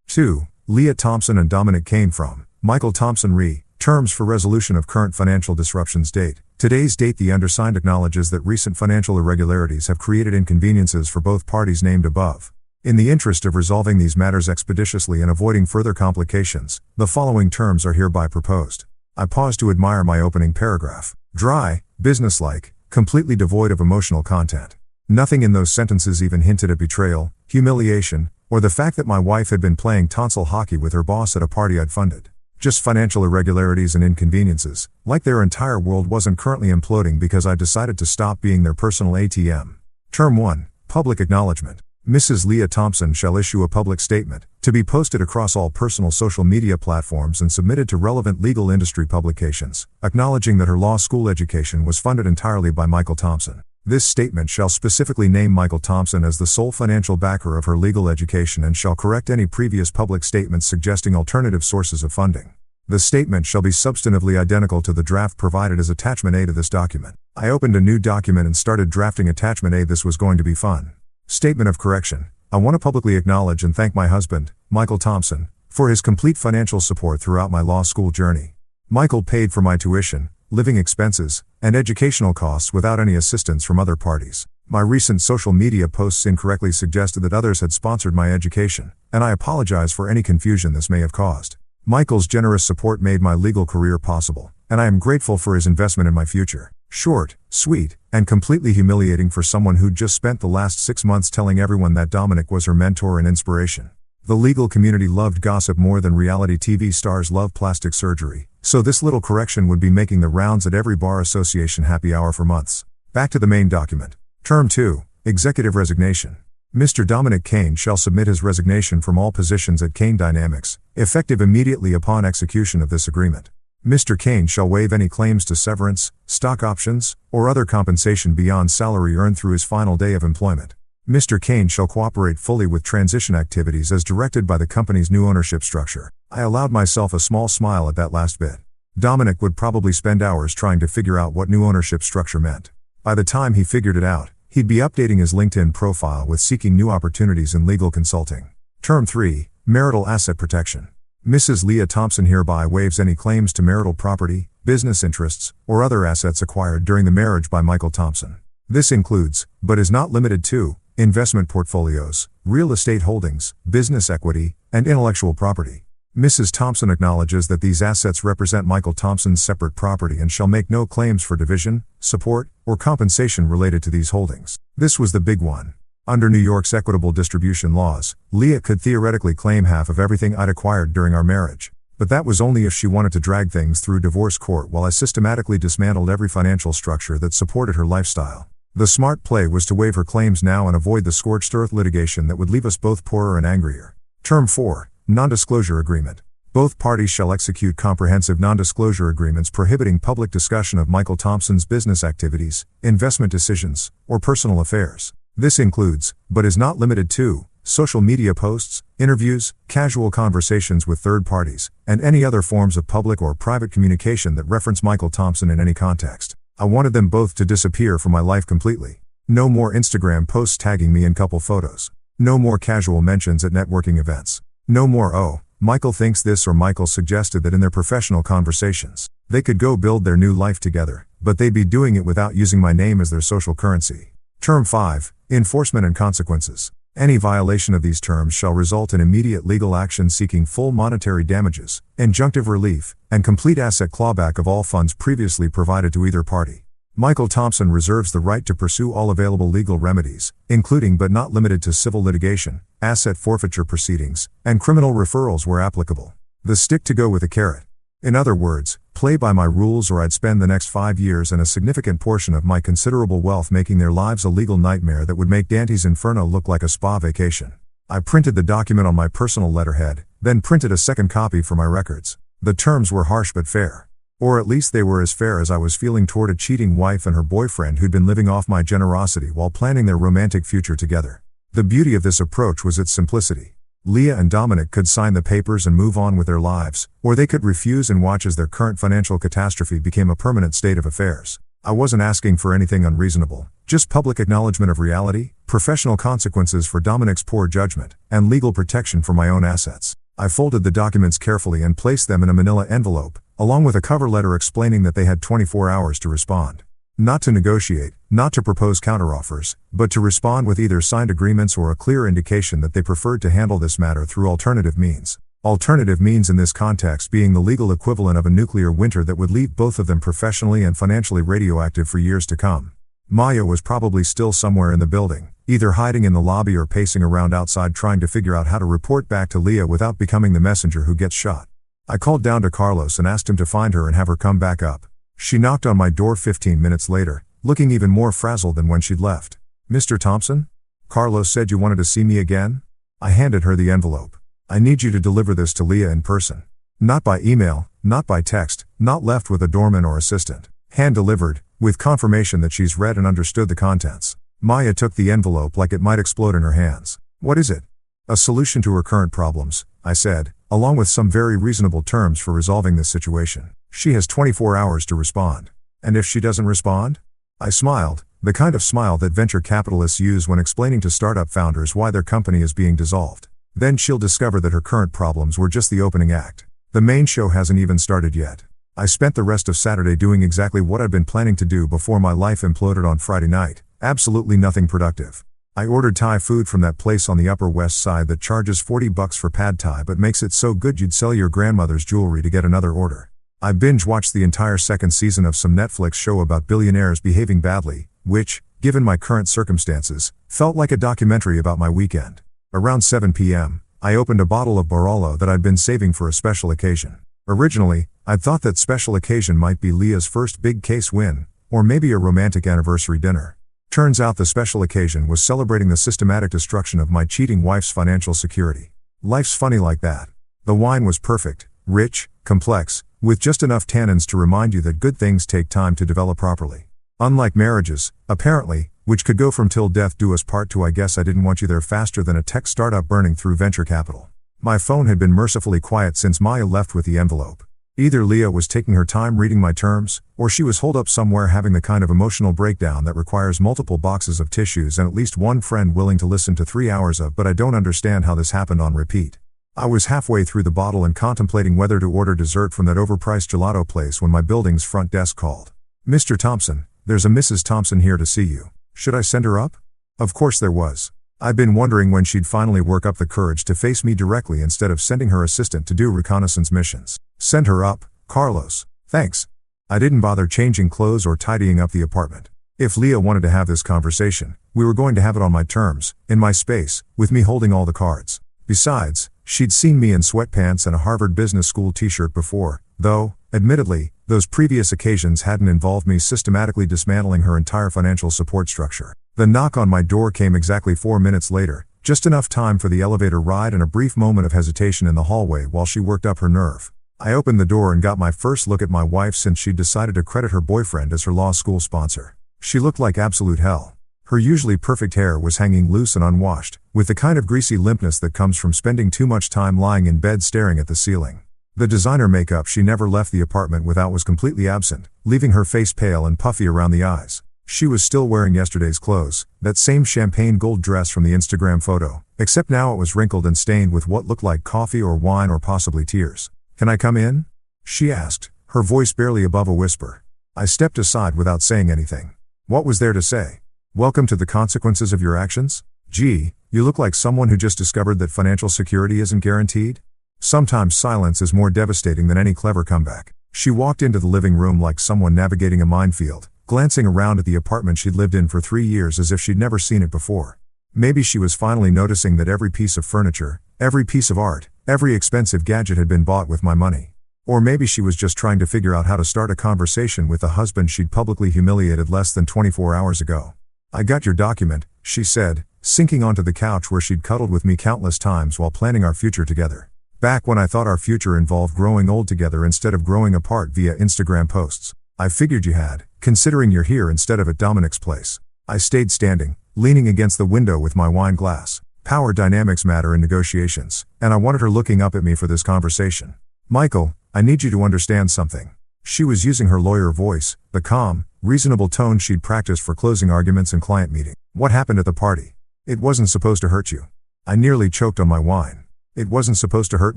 Speaker 1: 2. Leah Thompson and Dominic Kane from Michael Thompson Re. Terms for resolution of current financial disruptions. Date. Today's date. The undersigned acknowledges that recent financial irregularities have created inconveniences for both parties named above. In the interest of resolving these matters expeditiously and avoiding further complications, the following terms are hereby proposed. I pause to admire my opening paragraph. Dry, businesslike, completely devoid of emotional content. Nothing in those sentences even hinted at betrayal, humiliation, or the fact that my wife had been playing tonsil hockey with her boss at a party I'd funded. Just financial irregularities and inconveniences, like their entire world wasn't currently imploding because I decided to stop being their personal ATM. Term 1. Public acknowledgement. Mrs. Leah Thompson shall issue a public statement, to be posted across all personal social media platforms and submitted to relevant legal industry publications, acknowledging that her law school education was funded entirely by Michael Thompson. This statement shall specifically name Michael Thompson as the sole financial backer of her legal education and shall correct any previous public statements suggesting alternative sources of funding. The statement shall be substantively identical to the draft provided as Attachment A to this document. I opened a new document and started drafting Attachment A. This was going to be fun. Statement of correction. I want to publicly acknowledge and thank my husband, Michael Thompson, for his complete financial support throughout my law school journey. Michael paid for my tuition, living expenses, and educational costs without any assistance from other parties. My recent social media posts incorrectly suggested that others had sponsored my education, and I apologize for any confusion this may have caused. Michael's generous support made my legal career possible, and I am grateful for his investment in my future. Short, sweet, and completely humiliating for someone who'd just spent the last 6 months telling everyone that Dominic was her mentor and inspiration. The legal community loved gossip more than reality TV stars love plastic surgery, so this little correction would be making the rounds at every bar association happy hour for months. Back to the main document. Term 2. Executive resignation. Mr. Dominic Kane shall submit his resignation from all positions at Kane Dynamics, effective immediately upon execution of this agreement. Mr. Kane shall waive any claims to severance, stock options, or other compensation beyond salary earned through his final day of employment. Mr. Kane shall cooperate fully with transition activities as directed by the company's new ownership structure. I allowed myself a small smile at that last bit. Dominic would probably spend hours trying to figure out what new ownership structure meant. By the time he figured it out, he'd be updating his LinkedIn profile with seeking new opportunities in legal consulting. Term 3. Marital asset protection. Mrs. Leah Thompson hereby waives any claims to marital property, business interests, or other assets acquired during the marriage by Michael Thompson. This includes, but is not limited to, investment portfolios, real estate holdings, business equity, and intellectual property. Mrs. Thompson acknowledges that these assets represent Michael Thompson's separate property and shall make no claims for division, support, or compensation related to these holdings. This was the big one. Under New York's equitable distribution laws, Leah could theoretically claim half of everything I'd acquired during our marriage. But that was only if she wanted to drag things through divorce court while I systematically dismantled every financial structure that supported her lifestyle. The smart play was to waive her claims now and avoid the scorched earth litigation that would leave us both poorer and angrier. Term 4. Non-disclosure agreement. Both parties shall execute comprehensive non-disclosure agreements prohibiting public discussion of Michael Thompson's business activities, investment decisions, or personal affairs. This includes, but is not limited to, social media posts, interviews, casual conversations with third parties, and any other forms of public or private communication that reference Michael Thompson in any context. I wanted them both to disappear from my life completely. No more Instagram posts tagging me in couple photos. No more casual mentions at networking events. No more "oh, Michael thinks this" or "Michael suggested that" in their professional conversations. They could go build their new life together, but they'd be doing it without using my name as their social currency. Term 5. Enforcement and consequences. Any violation of these terms shall result in immediate legal action seeking full monetary damages, injunctive relief, and complete asset clawback of all funds previously provided to either party. Michael Thompson reserves the right to pursue all available legal remedies, including but not limited to civil litigation, asset forfeiture proceedings, and criminal referrals where applicable. The stick to go with a carrot. In other words, play by my rules or I'd spend the next 5 years and a significant portion of my considerable wealth making their lives a legal nightmare that would make Dante's Inferno look like a spa vacation. I printed the document on my personal letterhead, then printed a second copy for my records. The terms were harsh but fair. Or at least they were as fair as I was feeling toward a cheating wife and her boyfriend who'd been living off my generosity while planning their romantic future together. The beauty of this approach was its simplicity. Leah and Dominic could sign the papers and move on with their lives, or they could refuse and watch as their current financial catastrophe became a permanent state of affairs. I wasn't asking for anything unreasonable, just public acknowledgement of reality, professional consequences for Dominic's poor judgment, and legal protection for my own assets. I folded the documents carefully and placed them in a manila envelope, along with a cover letter explaining that they had 24 hours to respond. Not to negotiate, not to propose counteroffers, but to respond with either signed agreements or a clear indication that they preferred to handle this matter through alternative means. Alternative means in this context being the legal equivalent of a nuclear winter that would leave both of them professionally and financially radioactive for years to come. Maya was probably still somewhere in the building, either hiding in the lobby or pacing around outside trying to figure out how to report back to Leah without becoming the messenger who gets shot. I called down to Carlos and asked him to find her and have her come back up. She knocked on my door 15 minutes later, looking even more frazzled than when she'd left. "Mr. Thompson? Carlos said you wanted to see me again?" I handed her the envelope. "I need you to deliver this to Leah in person. Not by email, not by text, not left with a doorman or assistant. Hand-delivered, with confirmation that she's read and understood the contents." Maya took the envelope like it might explode in her hands. "What is it?" "A solution to her current problems," I said, along with some very reasonable terms for resolving this situation. "She has 24 hours to respond. And if she doesn't respond?" I smiled, the kind of smile that venture capitalists use when explaining to startup founders why their company is being dissolved. "Then she'll discover that her current problems were just the opening act. The main show hasn't even started yet." I spent the rest of Saturday doing exactly what I'd been planning to do before my life imploded on Friday night, absolutely nothing productive. I ordered Thai food from that place on the Upper West Side that charges $40 for pad Thai but makes it so good you'd sell your grandmother's jewelry to get another order. I binge-watched the entire second season of some Netflix show about billionaires behaving badly, which, given my current circumstances, felt like a documentary about my weekend. Around 7 p.m., I opened a bottle of Barolo that I'd been saving for a special occasion. Originally, I'd thought that special occasion might be Leah's first big case win, or maybe a romantic anniversary dinner. Turns out the special occasion was celebrating the systematic destruction of my cheating wife's financial security. Life's funny like that. The wine was perfect, rich, complex, with just enough tannins to remind you that good things take time to develop properly. Unlike marriages, apparently, which could go from till death do us part to I guess I didn't want you there faster than a tech startup burning through venture capital. My phone had been mercifully quiet since Maya left with the envelope. Either Leah was taking her time reading my terms, or she was holed up somewhere having the kind of emotional breakdown that requires multiple boxes of tissues and at least one friend willing to listen to 3 hours of "but I don't understand how this happened" on repeat. I was halfway through the bottle and contemplating whether to order dessert from that overpriced gelato place when my building's front desk called. "Mr. Thompson, there's a Mrs. Thompson here to see you. Should I send her up?" Of course there was. I'd been wondering when she'd finally work up the courage to face me directly instead of sending her assistant to do reconnaissance missions. "Send her up, Carlos. Thanks." I didn't bother changing clothes or tidying up the apartment. If Leah wanted to have this conversation, we were going to have it on my terms, in my space, with me holding all the cards. Besides, she'd seen me in sweatpants and a Harvard Business School t-shirt before, though, admittedly, those previous occasions hadn't involved me systematically dismantling her entire financial support structure. The knock on my door came exactly 4 minutes later, just enough time for the elevator ride and a brief moment of hesitation in the hallway while she worked up her nerve. I opened the door and got my first look at my wife since she'd decided to credit her boyfriend as her law school sponsor. She looked like absolute hell. Her usually perfect hair was hanging loose and unwashed, with the kind of greasy limpness that comes from spending too much time lying in bed staring at the ceiling. The designer makeup she never left the apartment without was completely absent, leaving her face pale and puffy around the eyes. She was still wearing yesterday's clothes, that same champagne gold dress from the Instagram photo, except now it was wrinkled and stained with what looked like coffee or wine or possibly tears. "Can I come in?" she asked, her voice barely above a whisper. I stepped aside without saying anything. What was there to say? "Welcome to the consequences of your actions? Gee, you look like someone who just discovered that financial security isn't guaranteed." Sometimes silence is more devastating than any clever comeback. She walked into the living room like someone navigating a minefield, glancing around at the apartment she'd lived in for 3 years as if she'd never seen it before. Maybe she was finally noticing that every piece of furniture, every piece of art, every expensive gadget had been bought with my money. Or maybe she was just trying to figure out how to start a conversation with the husband she'd publicly humiliated less than 24 hours ago. "I got your document," she said, sinking onto the couch where she'd cuddled with me countless times while planning our future together. Back when I thought our future involved growing old together instead of growing apart via Instagram posts. "I figured you had, considering you're here instead of at Dominic's place." I stayed standing, leaning against the window with my wine glass. Power dynamics matter in negotiations, and I wanted her looking up at me for this conversation. "Michael, I need you to understand something." She was using her lawyer voice, the calm, reasonable tone she'd practiced for closing arguments and client meetings. What happened at the party? It wasn't supposed to hurt you. I nearly choked on my wine. It wasn't supposed to hurt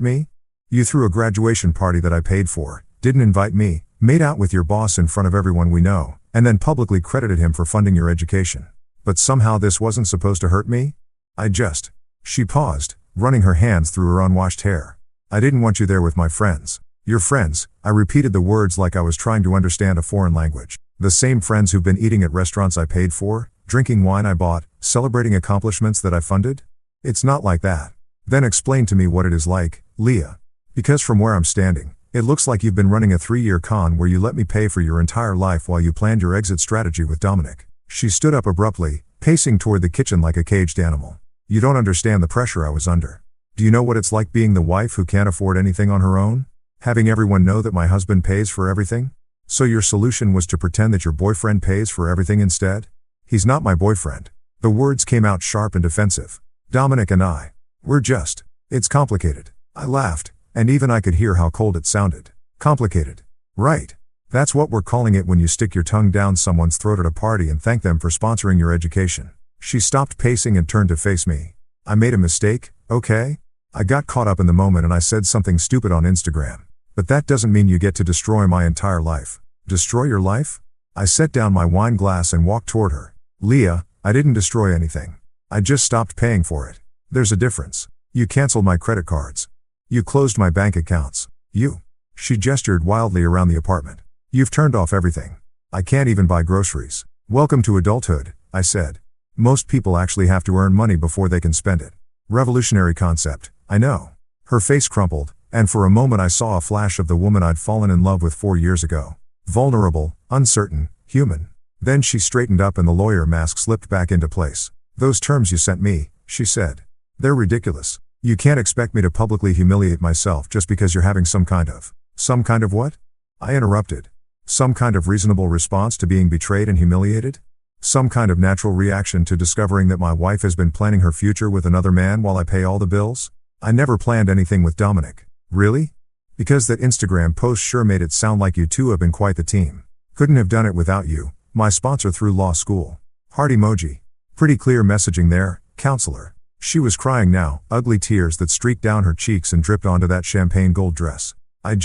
Speaker 1: me? You threw a graduation party that I paid for, didn't invite me, made out with your boss in front of everyone we know, and then publicly credited him for funding your education. But somehow this wasn't supposed to hurt me? She paused, running her hands through her unwashed hair. I didn't want you there with my friends. Your friends, I repeated the words like I was trying to understand a foreign language. The same friends who've been eating at restaurants I paid for, drinking wine I bought, celebrating accomplishments that I funded? It's not like that. Then explain to me what it is like, Leah. Because from where I'm standing, it looks like you've been running a 3-year con where you let me pay for your entire life while you planned your exit strategy with Dominic. She stood up abruptly, pacing toward the kitchen like a caged animal. You don't understand the pressure I was under. Do you know what it's like being the wife who can't afford anything on her own? Having everyone know that my husband pays for everything? So your solution was to pretend that your boyfriend pays for everything instead? He's not my boyfriend. The words came out sharp and defensive. Dominic and it's complicated. I laughed, and even I could hear how cold it sounded. Complicated. Right. That's what we're calling it when you stick your tongue down someone's throat at a party and thank them for sponsoring your education. She stopped pacing and turned to face me. I made a mistake, okay? I got caught up in the moment and I said something stupid on Instagram. But that doesn't mean you get to destroy my entire life. Destroy your life? I set down my wine glass and walked toward her. Leah, I didn't destroy anything. I just stopped paying for it. There's a difference. You canceled my credit cards. You closed my bank accounts. She gestured wildly around the apartment. You've turned off everything. I can't even buy groceries. Welcome to adulthood, I said. Most people actually have to earn money before they can spend it. Revolutionary concept, I know. Her face crumpled, and for a moment I saw a flash of the woman I'd fallen in love with 4 years ago. Vulnerable, uncertain, human. Then she straightened up and the lawyer mask slipped back into place. Those terms you sent me, she said. They're ridiculous. You can't expect me to publicly humiliate myself just because you're having some kind of what? I interrupted. Some kind of reasonable response to being betrayed and humiliated? Some kind of natural reaction to discovering that my wife has been planning her future with another man while I pay all the bills? I never planned anything with Dominic. Really? Because that Instagram post sure made it sound like you two have been quite the team. Couldn't have done it without you, my sponsor through law school. Heart emoji. Pretty clear messaging there, counselor. She was crying now, ugly tears that streaked down her cheeks and dripped onto that champagne gold dress. I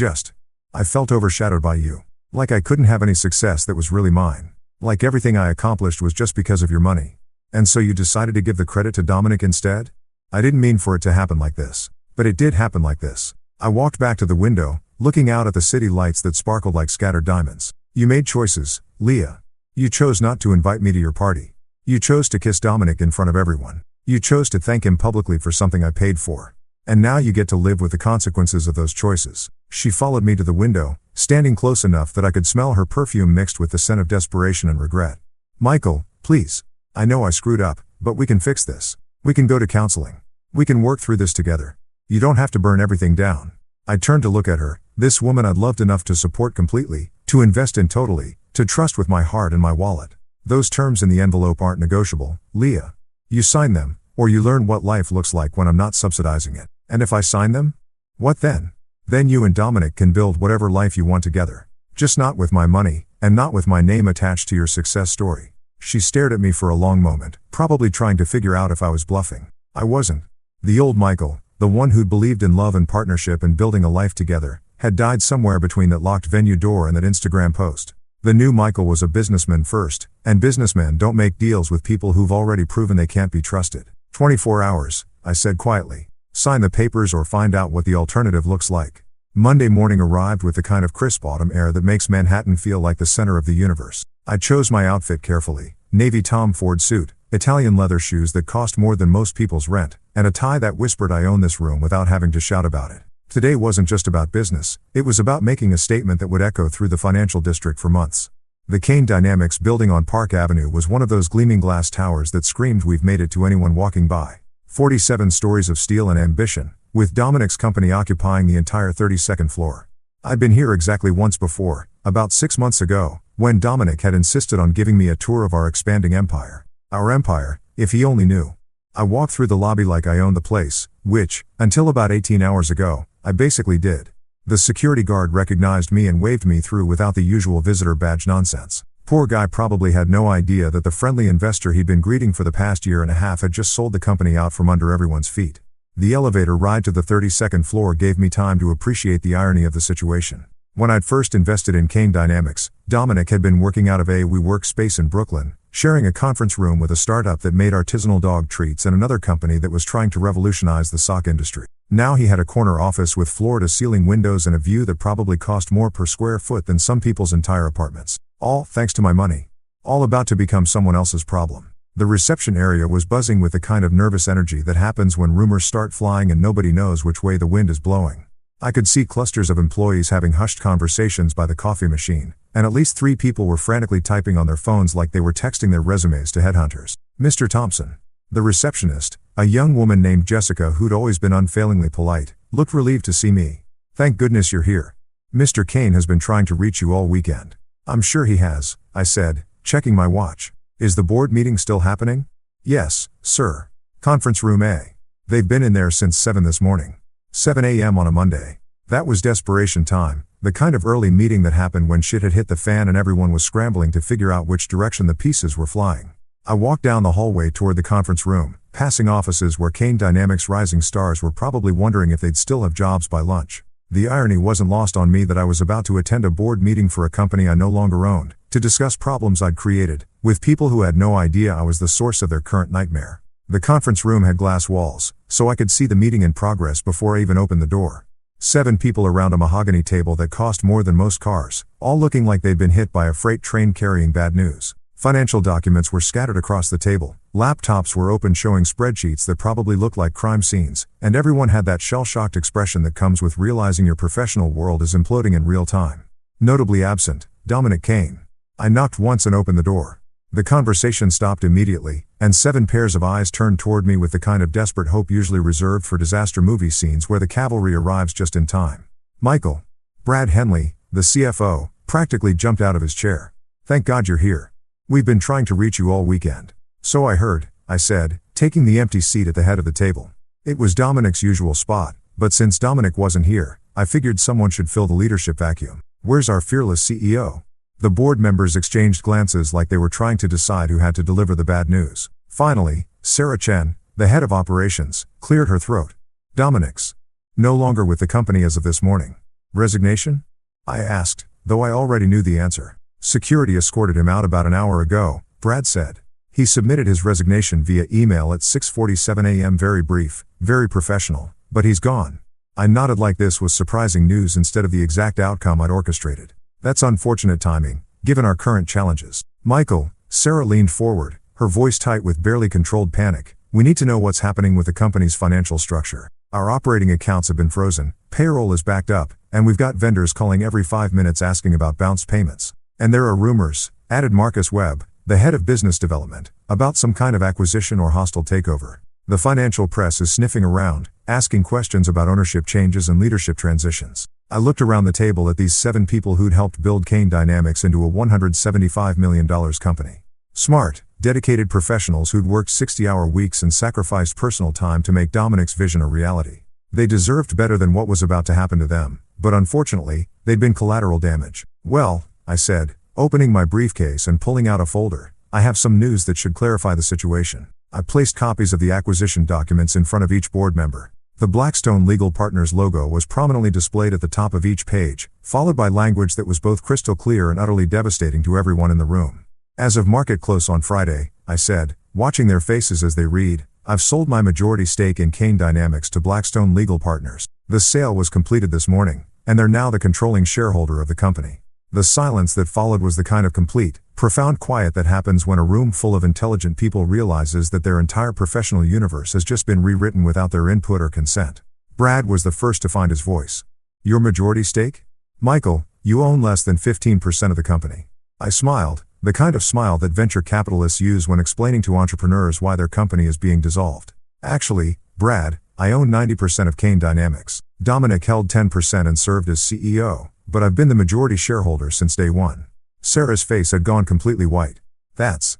Speaker 1: felt overshadowed by you. Like I couldn't have any success that was really mine. Like everything I accomplished was just because of your money. And so you decided to give the credit to Dominic instead? I didn't mean for it to happen like this. But it did happen like this. I walked back to the window, looking out at the city lights that sparkled like scattered diamonds. You made choices, Leah. You chose not to invite me to your party. You chose to kiss Dominic in front of everyone. You chose to thank him publicly for something I paid for. And now you get to live with the consequences of those choices. She followed me to the window, standing close enough that I could smell her perfume mixed with the scent of desperation and regret. Michael, please. I know I screwed up, but we can fix this. We can go to counseling. We can work through this together. You don't have to burn everything down. I turned to look at her, this woman I'd loved enough to support completely, to invest in totally, to trust with my heart and my wallet. Those terms in the envelope aren't negotiable, Leah. You sign them, or you learn what life looks like when I'm not subsidizing it. And if I sign them? What then? Then you and Dominic can build whatever life you want together. Just not with my money, and not with my name attached to your success story. She stared at me for a long moment, probably trying to figure out if I was bluffing. I wasn't. The old Michael, the one who'd believed in love and partnership and building a life together, had died somewhere between that locked venue door and that Instagram post. The new Michael was a businessman first, and businessmen don't make deals with people who've already proven they can't be trusted. 24 hours, I said quietly. Sign the papers or find out what the alternative looks like. Monday morning arrived with the kind of crisp autumn air that makes Manhattan feel like the center of the universe. I chose my outfit carefully, navy Tom Ford suit, Italian leather shoes that cost more than most people's rent, and a tie that whispered I own this room without having to shout about it. Today wasn't just about business, it was about making a statement that would echo through the financial district for months. The Kane Dynamics building on Park Avenue was one of those gleaming glass towers that screamed we've made it to anyone walking by. 47 stories of steel and ambition, with Dominic's company occupying the entire 32nd floor. I'd been here exactly once before, about 6 months ago, when Dominic had insisted on giving me a tour of our expanding empire. Our empire, if he only knew. I walked through the lobby like I owned the place, which, until about 18 hours ago, I basically did. The security guard recognized me and waved me through without the usual visitor badge nonsense. Poor guy probably had no idea that the friendly investor he'd been greeting for the past year and a half had just sold the company out from under everyone's feet. The elevator ride to the 32nd floor gave me time to appreciate the irony of the situation. When I'd first invested in Kane Dynamics, Dominic had been working out of a WeWork space in Brooklyn, sharing a conference room with a startup that made artisanal dog treats and another company that was trying to revolutionize the sock industry. Now he had a corner office with floor-to-ceiling windows and a view that probably cost more per square foot than some people's entire apartments. All thanks to my money. All about to become someone else's problem. The reception area was buzzing with the kind of nervous energy that happens when rumors start flying and nobody knows which way the wind is blowing. I could see clusters of employees having hushed conversations by the coffee machine, and at least 3 people were frantically typing on their phones like they were texting their resumes to headhunters. Mr. Thompson. The receptionist, a young woman named Jessica who'd always been unfailingly polite, looked relieved to see me. Thank goodness you're here. Mr. Kane has been trying to reach you all weekend. I'm sure he has, I said, checking my watch. Is the board meeting still happening? Yes, sir. Conference room A. They've been in there since 7 this morning. 7 a.m. on a Monday. That was desperation time, the kind of early meeting that happened when shit had hit the fan and everyone was scrambling to figure out which direction the pieces were flying. I walked down the hallway toward the conference room, passing offices where Kane Dynamics rising stars were probably wondering if they'd still have jobs by lunch. The irony wasn't lost on me that I was about to attend a board meeting for a company I no longer owned, to discuss problems I'd created, with people who had no idea I was the source of their current nightmare. The conference room had glass walls, so I could see the meeting in progress before I even opened the door. 7 people around a mahogany table that cost more than most cars, all looking like they'd been hit by a freight train carrying bad news. Financial documents were scattered across the table, laptops were open showing spreadsheets that probably looked like crime scenes, and everyone had that shell-shocked expression that comes with realizing your professional world is imploding in real time. Notably absent, Dominic Kane. I knocked once and opened the door. The conversation stopped immediately, and 7 pairs of eyes turned toward me with the kind of desperate hope usually reserved for disaster movie scenes where the cavalry arrives just in time. Michael. Brad Henley, the CFO, practically jumped out of his chair. Thank God you're here. We've been trying to reach you all weekend. So I heard, I said, taking the empty seat at the head of the table. It was Dominic's usual spot, but since Dominic wasn't here, I figured someone should fill the leadership vacuum. Where's our fearless CEO? The board members exchanged glances like they were trying to decide who had to deliver the bad news. Finally, Sarah Chen, the head of operations, cleared her throat. Dominic's no longer with the company as of this morning. Resignation? I asked, though I already knew the answer. Security escorted him out about an hour ago, Brad said. He submitted his resignation via email at 6:47 a.m. Very brief, very professional, but he's gone. I nodded like this was surprising news instead of the exact outcome I'd orchestrated. That's unfortunate timing, given our current challenges. Michael, Sarah leaned forward, her voice tight with barely controlled panic. We need to know what's happening with the company's financial structure. Our operating accounts have been frozen, payroll is backed up, and we've got vendors calling every 5 minutes asking about bounced payments. And there are rumors, added Marcus Webb, the head of business development, about some kind of acquisition or hostile takeover. The financial press is sniffing around, asking questions about ownership changes and leadership transitions. I looked around the table at these 7 people who'd helped build Kane Dynamics into a $175 million company. Smart, dedicated professionals who'd worked 60-hour weeks and sacrificed personal time to make Dominic's vision a reality. They deserved better than what was about to happen to them, but unfortunately, they'd been collateral damage. Well, I said, opening my briefcase and pulling out a folder, I have some news that should clarify the situation. I placed copies of the acquisition documents in front of each board member. The Blackstone Legal Partners logo was prominently displayed at the top of each page, followed by language that was both crystal clear and utterly devastating to everyone in the room. As of market close on Friday, I said, watching their faces as they read, I've sold my majority stake in Kane Dynamics to Blackstone Legal Partners. The sale was completed this morning, and they're now the controlling shareholder of the company. The silence that followed was the kind of complete, profound quiet that happens when a room full of intelligent people realizes that their entire professional universe has just been rewritten without their input or consent. Brad was the first to find his voice. Your majority stake? Michael, you own less than 15% of the company. I smiled, the kind of smile that venture capitalists use when explaining to entrepreneurs why their company is being dissolved. Actually, Brad, I own 90% of Kane Dynamics. Dominic held 10% and served as CEO. But I've been the majority shareholder since day one. Sarah's face had gone completely white. That's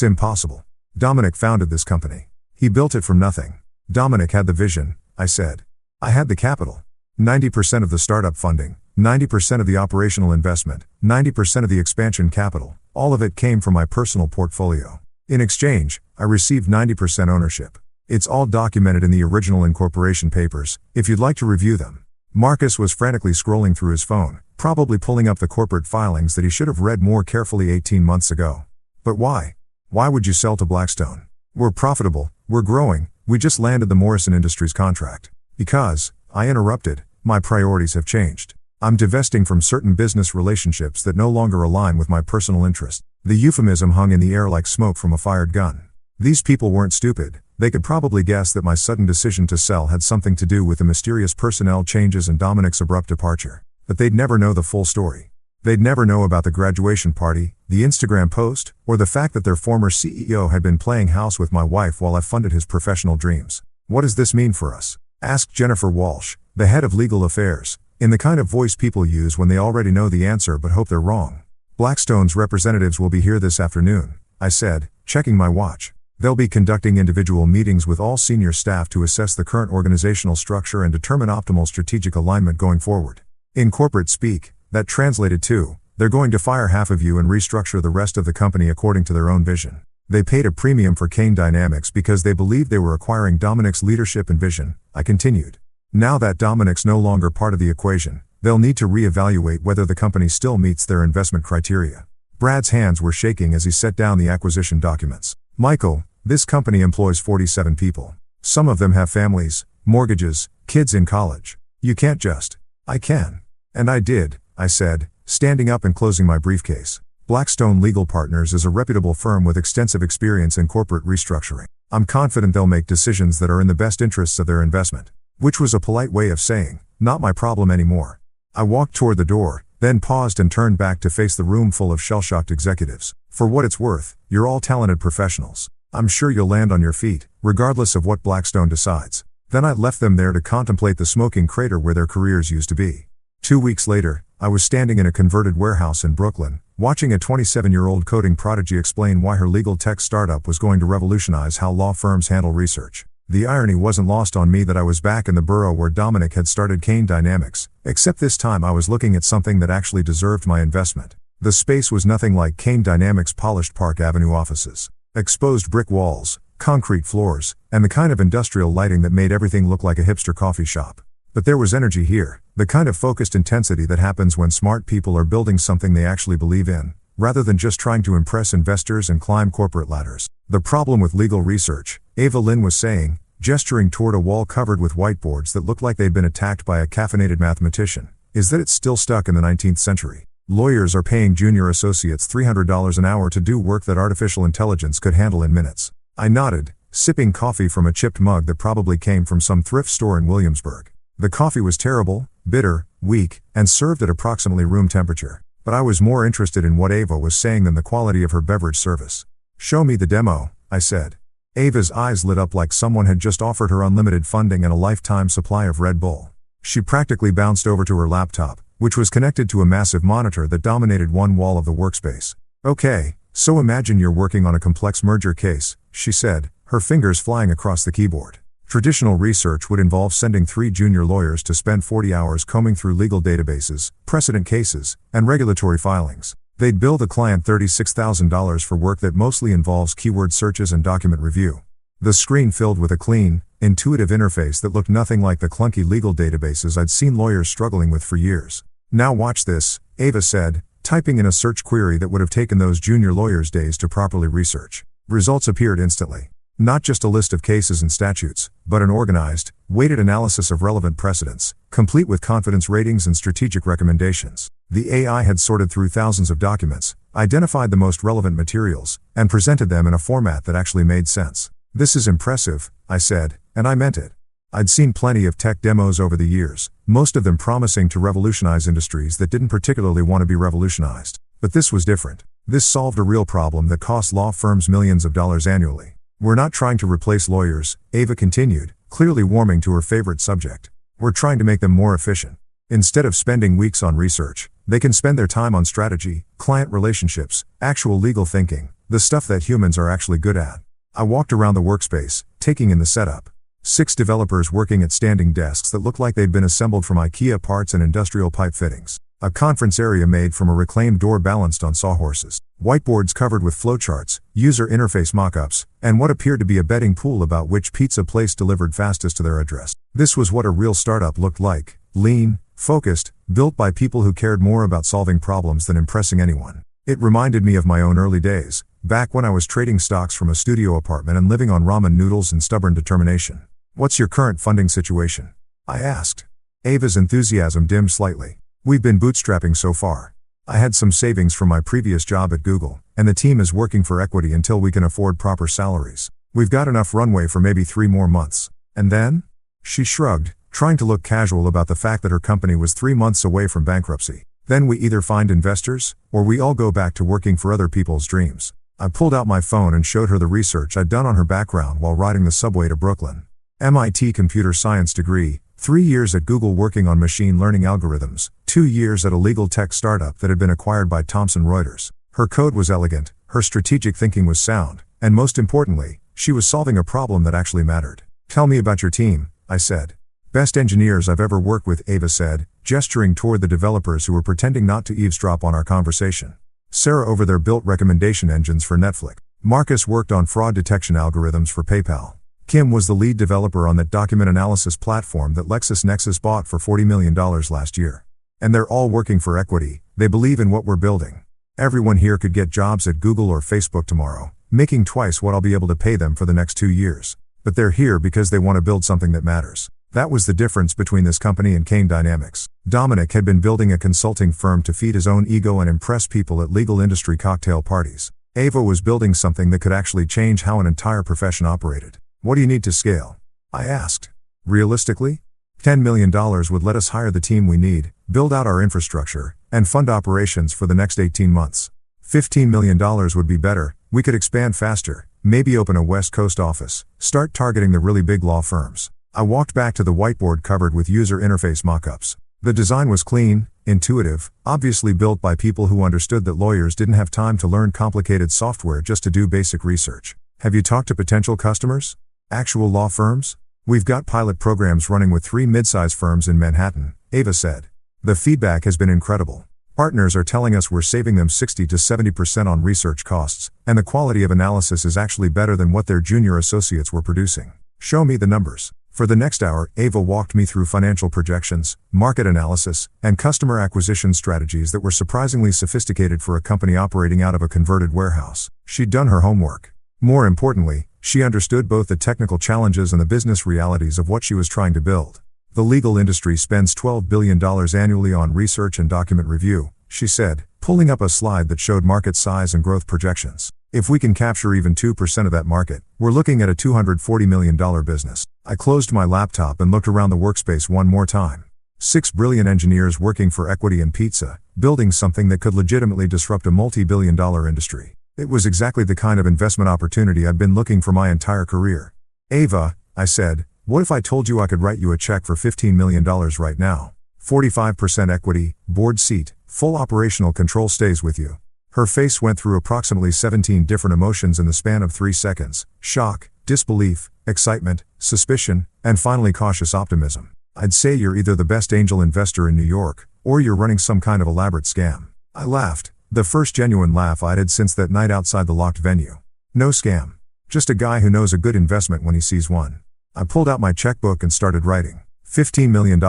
Speaker 1: impossible. Dominic founded this company. He built it from nothing. Dominic had the vision, I said. I had the capital. 90% of the startup funding, 90% of the operational investment, 90% of the expansion capital, All of it came from my personal portfolio. In exchange, I received 90% ownership. It's all documented in the original incorporation papers, if you'd like to review them. Marcus was frantically scrolling through his phone, probably pulling up the corporate filings that he should have read more carefully 18 months ago. But why? Why would you sell to Blackstone? We're profitable, we're growing, we just landed the Morrison Industries contract. Because, I interrupted, my priorities have changed. I'm divesting from certain business relationships that no longer align with my personal interest. The euphemism hung in the air like smoke from a fired gun. These people weren't stupid, they could probably guess that my sudden decision to sell had something to do with the mysterious personnel changes and Dominic's abrupt departure. But they'd never know the full story. They'd never know about the graduation party, the Instagram post, or the fact that their former CEO had been playing house with my wife while I funded his professional dreams. What does this mean for us? Asked Jennifer Walsh, the head of legal affairs, in the kind of voice people use when they already know the answer but hope they're wrong. Blackstone's representatives will be here this afternoon, I said, checking my watch. They'll be conducting individual meetings with all senior staff to assess the current organizational structure and determine optimal strategic alignment going forward. In corporate speak, that translated to, they're going to fire half of you and restructure the rest of the company according to their own vision. They paid a premium for Kane Dynamics because they believed they were acquiring Dominic's leadership and vision, I continued. Now that Dominic's no longer part of the equation, they'll need to reevaluate whether the company still meets their investment criteria. Brad's hands were shaking as he set down the acquisition documents. Michael, this company employs 47 people. Some of them have families, mortgages, kids in college. You can't just. I can. And I did, I said, standing up and closing my briefcase. Blackstone Legal Partners is a reputable firm with extensive experience in corporate restructuring. I'm confident they'll make decisions that are in the best interests of their investment. Which was a polite way of saying, not my problem anymore. I walked toward the door, then paused and turned back to face the room full of shell-shocked executives. For what it's worth, you're all talented professionals. I'm sure you'll land on your feet, regardless of what Blackstone decides. Then I left them there to contemplate the smoking crater where their careers used to be. 2 weeks later, I was standing in a converted warehouse in Brooklyn, watching a 27-year-old coding prodigy explain why her legal tech startup was going to revolutionize how law firms handle research. The irony wasn't lost on me that I was back in the borough where Dominic had started Kane Dynamics, except this time I was looking at something that actually deserved my investment. The space was nothing like Kane Dynamics' polished Park Avenue offices. Exposed brick walls, concrete floors, and the kind of industrial lighting that made everything look like a hipster coffee shop. But there was energy here, the kind of focused intensity that happens when smart people are building something they actually believe in, rather than just trying to impress investors and climb corporate ladders. The problem with legal research, Ava Lynn was saying, gesturing toward a wall covered with whiteboards that looked like they'd been attacked by a caffeinated mathematician, is that it's still stuck in the 19th century. Lawyers are paying junior associates $300 an hour to do work that artificial intelligence could handle in minutes. I nodded, sipping coffee from a chipped mug that probably came from some thrift store in Williamsburg. The coffee was terrible, bitter, weak, and served at approximately room temperature. But I was more interested in what Ava was saying than the quality of her beverage service. Show me the demo, I said. Ava's eyes lit up like someone had just offered her unlimited funding and a lifetime supply of Red Bull. She practically bounced over to her laptop, which was connected to a massive monitor that dominated one wall of the workspace. Okay, so imagine you're working on a complex merger case, she said, her fingers flying across the keyboard. Traditional research would involve sending 3 junior lawyers to spend 40 hours combing through legal databases, precedent cases, and regulatory filings. They'd bill the client $36,000 for work that mostly involves keyword searches and document review. The screen filled with a clean, intuitive interface that looked nothing like the clunky legal databases I'd seen lawyers struggling with for years. Now watch this, Ava said, typing in a search query that would have taken those junior lawyers days to properly research. Results appeared instantly. Not just a list of cases and statutes, but an organized, weighted analysis of relevant precedents, complete with confidence ratings and strategic recommendations. The AI had sorted through thousands of documents, identified the most relevant materials, and presented them in a format that actually made sense. This is impressive, I said, and I meant it. I'd seen plenty of tech demos over the years, most of them promising to revolutionize industries that didn't particularly want to be revolutionized. But this was different. This solved a real problem that cost law firms millions of dollars annually. We're not trying to replace lawyers, Ava continued, clearly warming to her favorite subject. We're trying to make them more efficient. Instead of spending weeks on research, they can spend their time on strategy, client relationships, actual legal thinking, the stuff that humans are actually good at. I walked around the workspace, taking in the setup. 6 developers working at standing desks that looked like they'd been assembled from IKEA parts and industrial pipe fittings. A conference area made from a reclaimed door balanced on sawhorses. Whiteboards covered with flowcharts, user interface mockups, and what appeared to be a betting pool about which pizza place delivered fastest to their address. This was what a real startup looked like: lean, focused, built by people who cared more about solving problems than impressing anyone. It reminded me of my own early days, back when I was trading stocks from a studio apartment and living on ramen noodles and stubborn determination. "What's your current funding situation?" I asked. Ava's enthusiasm dimmed slightly. "We've been bootstrapping so far. I had some savings from my previous job at Google, and the team is working for equity until we can afford proper salaries. We've got enough runway for maybe 3 more months. And then?" She shrugged, trying to look casual about the fact that her company was 3 months away from bankruptcy. "Then we either find investors, or we all go back to working for other people's dreams." I pulled out my phone and showed her the research I'd done on her background while riding the subway to Brooklyn. MIT computer science degree, 3 years at Google working on machine learning algorithms, 2 years at a legal tech startup that had been acquired by Thomson Reuters. Her code was elegant, her strategic thinking was sound, and most importantly, she was solving a problem that actually mattered. "Tell me about your team," I said. "Best engineers I've ever worked with," Ava said, gesturing toward the developers who were pretending not to eavesdrop on our conversation. Sarah over there built recommendation engines for Netflix. Marcus worked on fraud detection algorithms for PayPal. Kim was the lead developer on that document analysis platform that LexisNexis bought for $40 million last year. And they're all working for equity. They believe in what we're building. Everyone here could get jobs at Google or Facebook tomorrow, making twice what I'll be able to pay them for the next 2 years. But they're here because they want to build something that matters. That was the difference between this company and Kane Dynamics. Dominic had been building a consulting firm to feed his own ego and impress people at legal industry cocktail parties. Ava was building something that could actually change how an entire profession operated. "What do you need to scale?" I asked. "Realistically, $10 million would let us hire the team we need, build out our infrastructure, and fund operations for the next 18 months. $15 million would be better. We could expand faster, maybe open a West Coast office, start targeting the really big law firms." I walked back to the whiteboard covered with user interface mockups. The design was clean, intuitive, obviously built by people who understood that lawyers didn't have time to learn complicated software just to do basic research. "Have you talked to potential customers? Actual law firms?" "We've got pilot programs running with 3 mid-size firms in Manhattan," Ava said. "The feedback has been incredible. Partners are telling us we're saving them 60 to 70% on research costs, and the quality of analysis is actually better than what their junior associates were producing." "Show me the numbers." For the next hour, Ava walked me through financial projections, market analysis, and customer acquisition strategies that were surprisingly sophisticated for a company operating out of a converted warehouse. She'd done her homework. More importantly, she understood both the technical challenges and the business realities of what she was trying to build. "The legal industry spends $12 billion annually on research and document review," she said, pulling up a slide that showed market size and growth projections. "If we can capture even 2% of that market, we're looking at a $240 million business." I closed my laptop and looked around the workspace one more time. 6 brilliant engineers working for equity and pizza, building something that could legitimately disrupt a multi-billion-dollar industry. It was exactly the kind of investment opportunity I'd been looking for my entire career. "Ava," I said, "what if I told you I could write you a check for $15 million right now? 45% equity, board seat, full operational control stays with you." Her face went through approximately 17 different emotions in the span of 3 seconds: shock, disbelief, excitement, suspicion, and finally cautious optimism. "I'd say you're either the best angel investor in New York, or you're running some kind of elaborate scam." I laughed, the first genuine laugh I'd had since that night outside the locked venue. "No scam. Just a guy who knows a good investment when he sees one." I pulled out my checkbook and started writing. $15 million,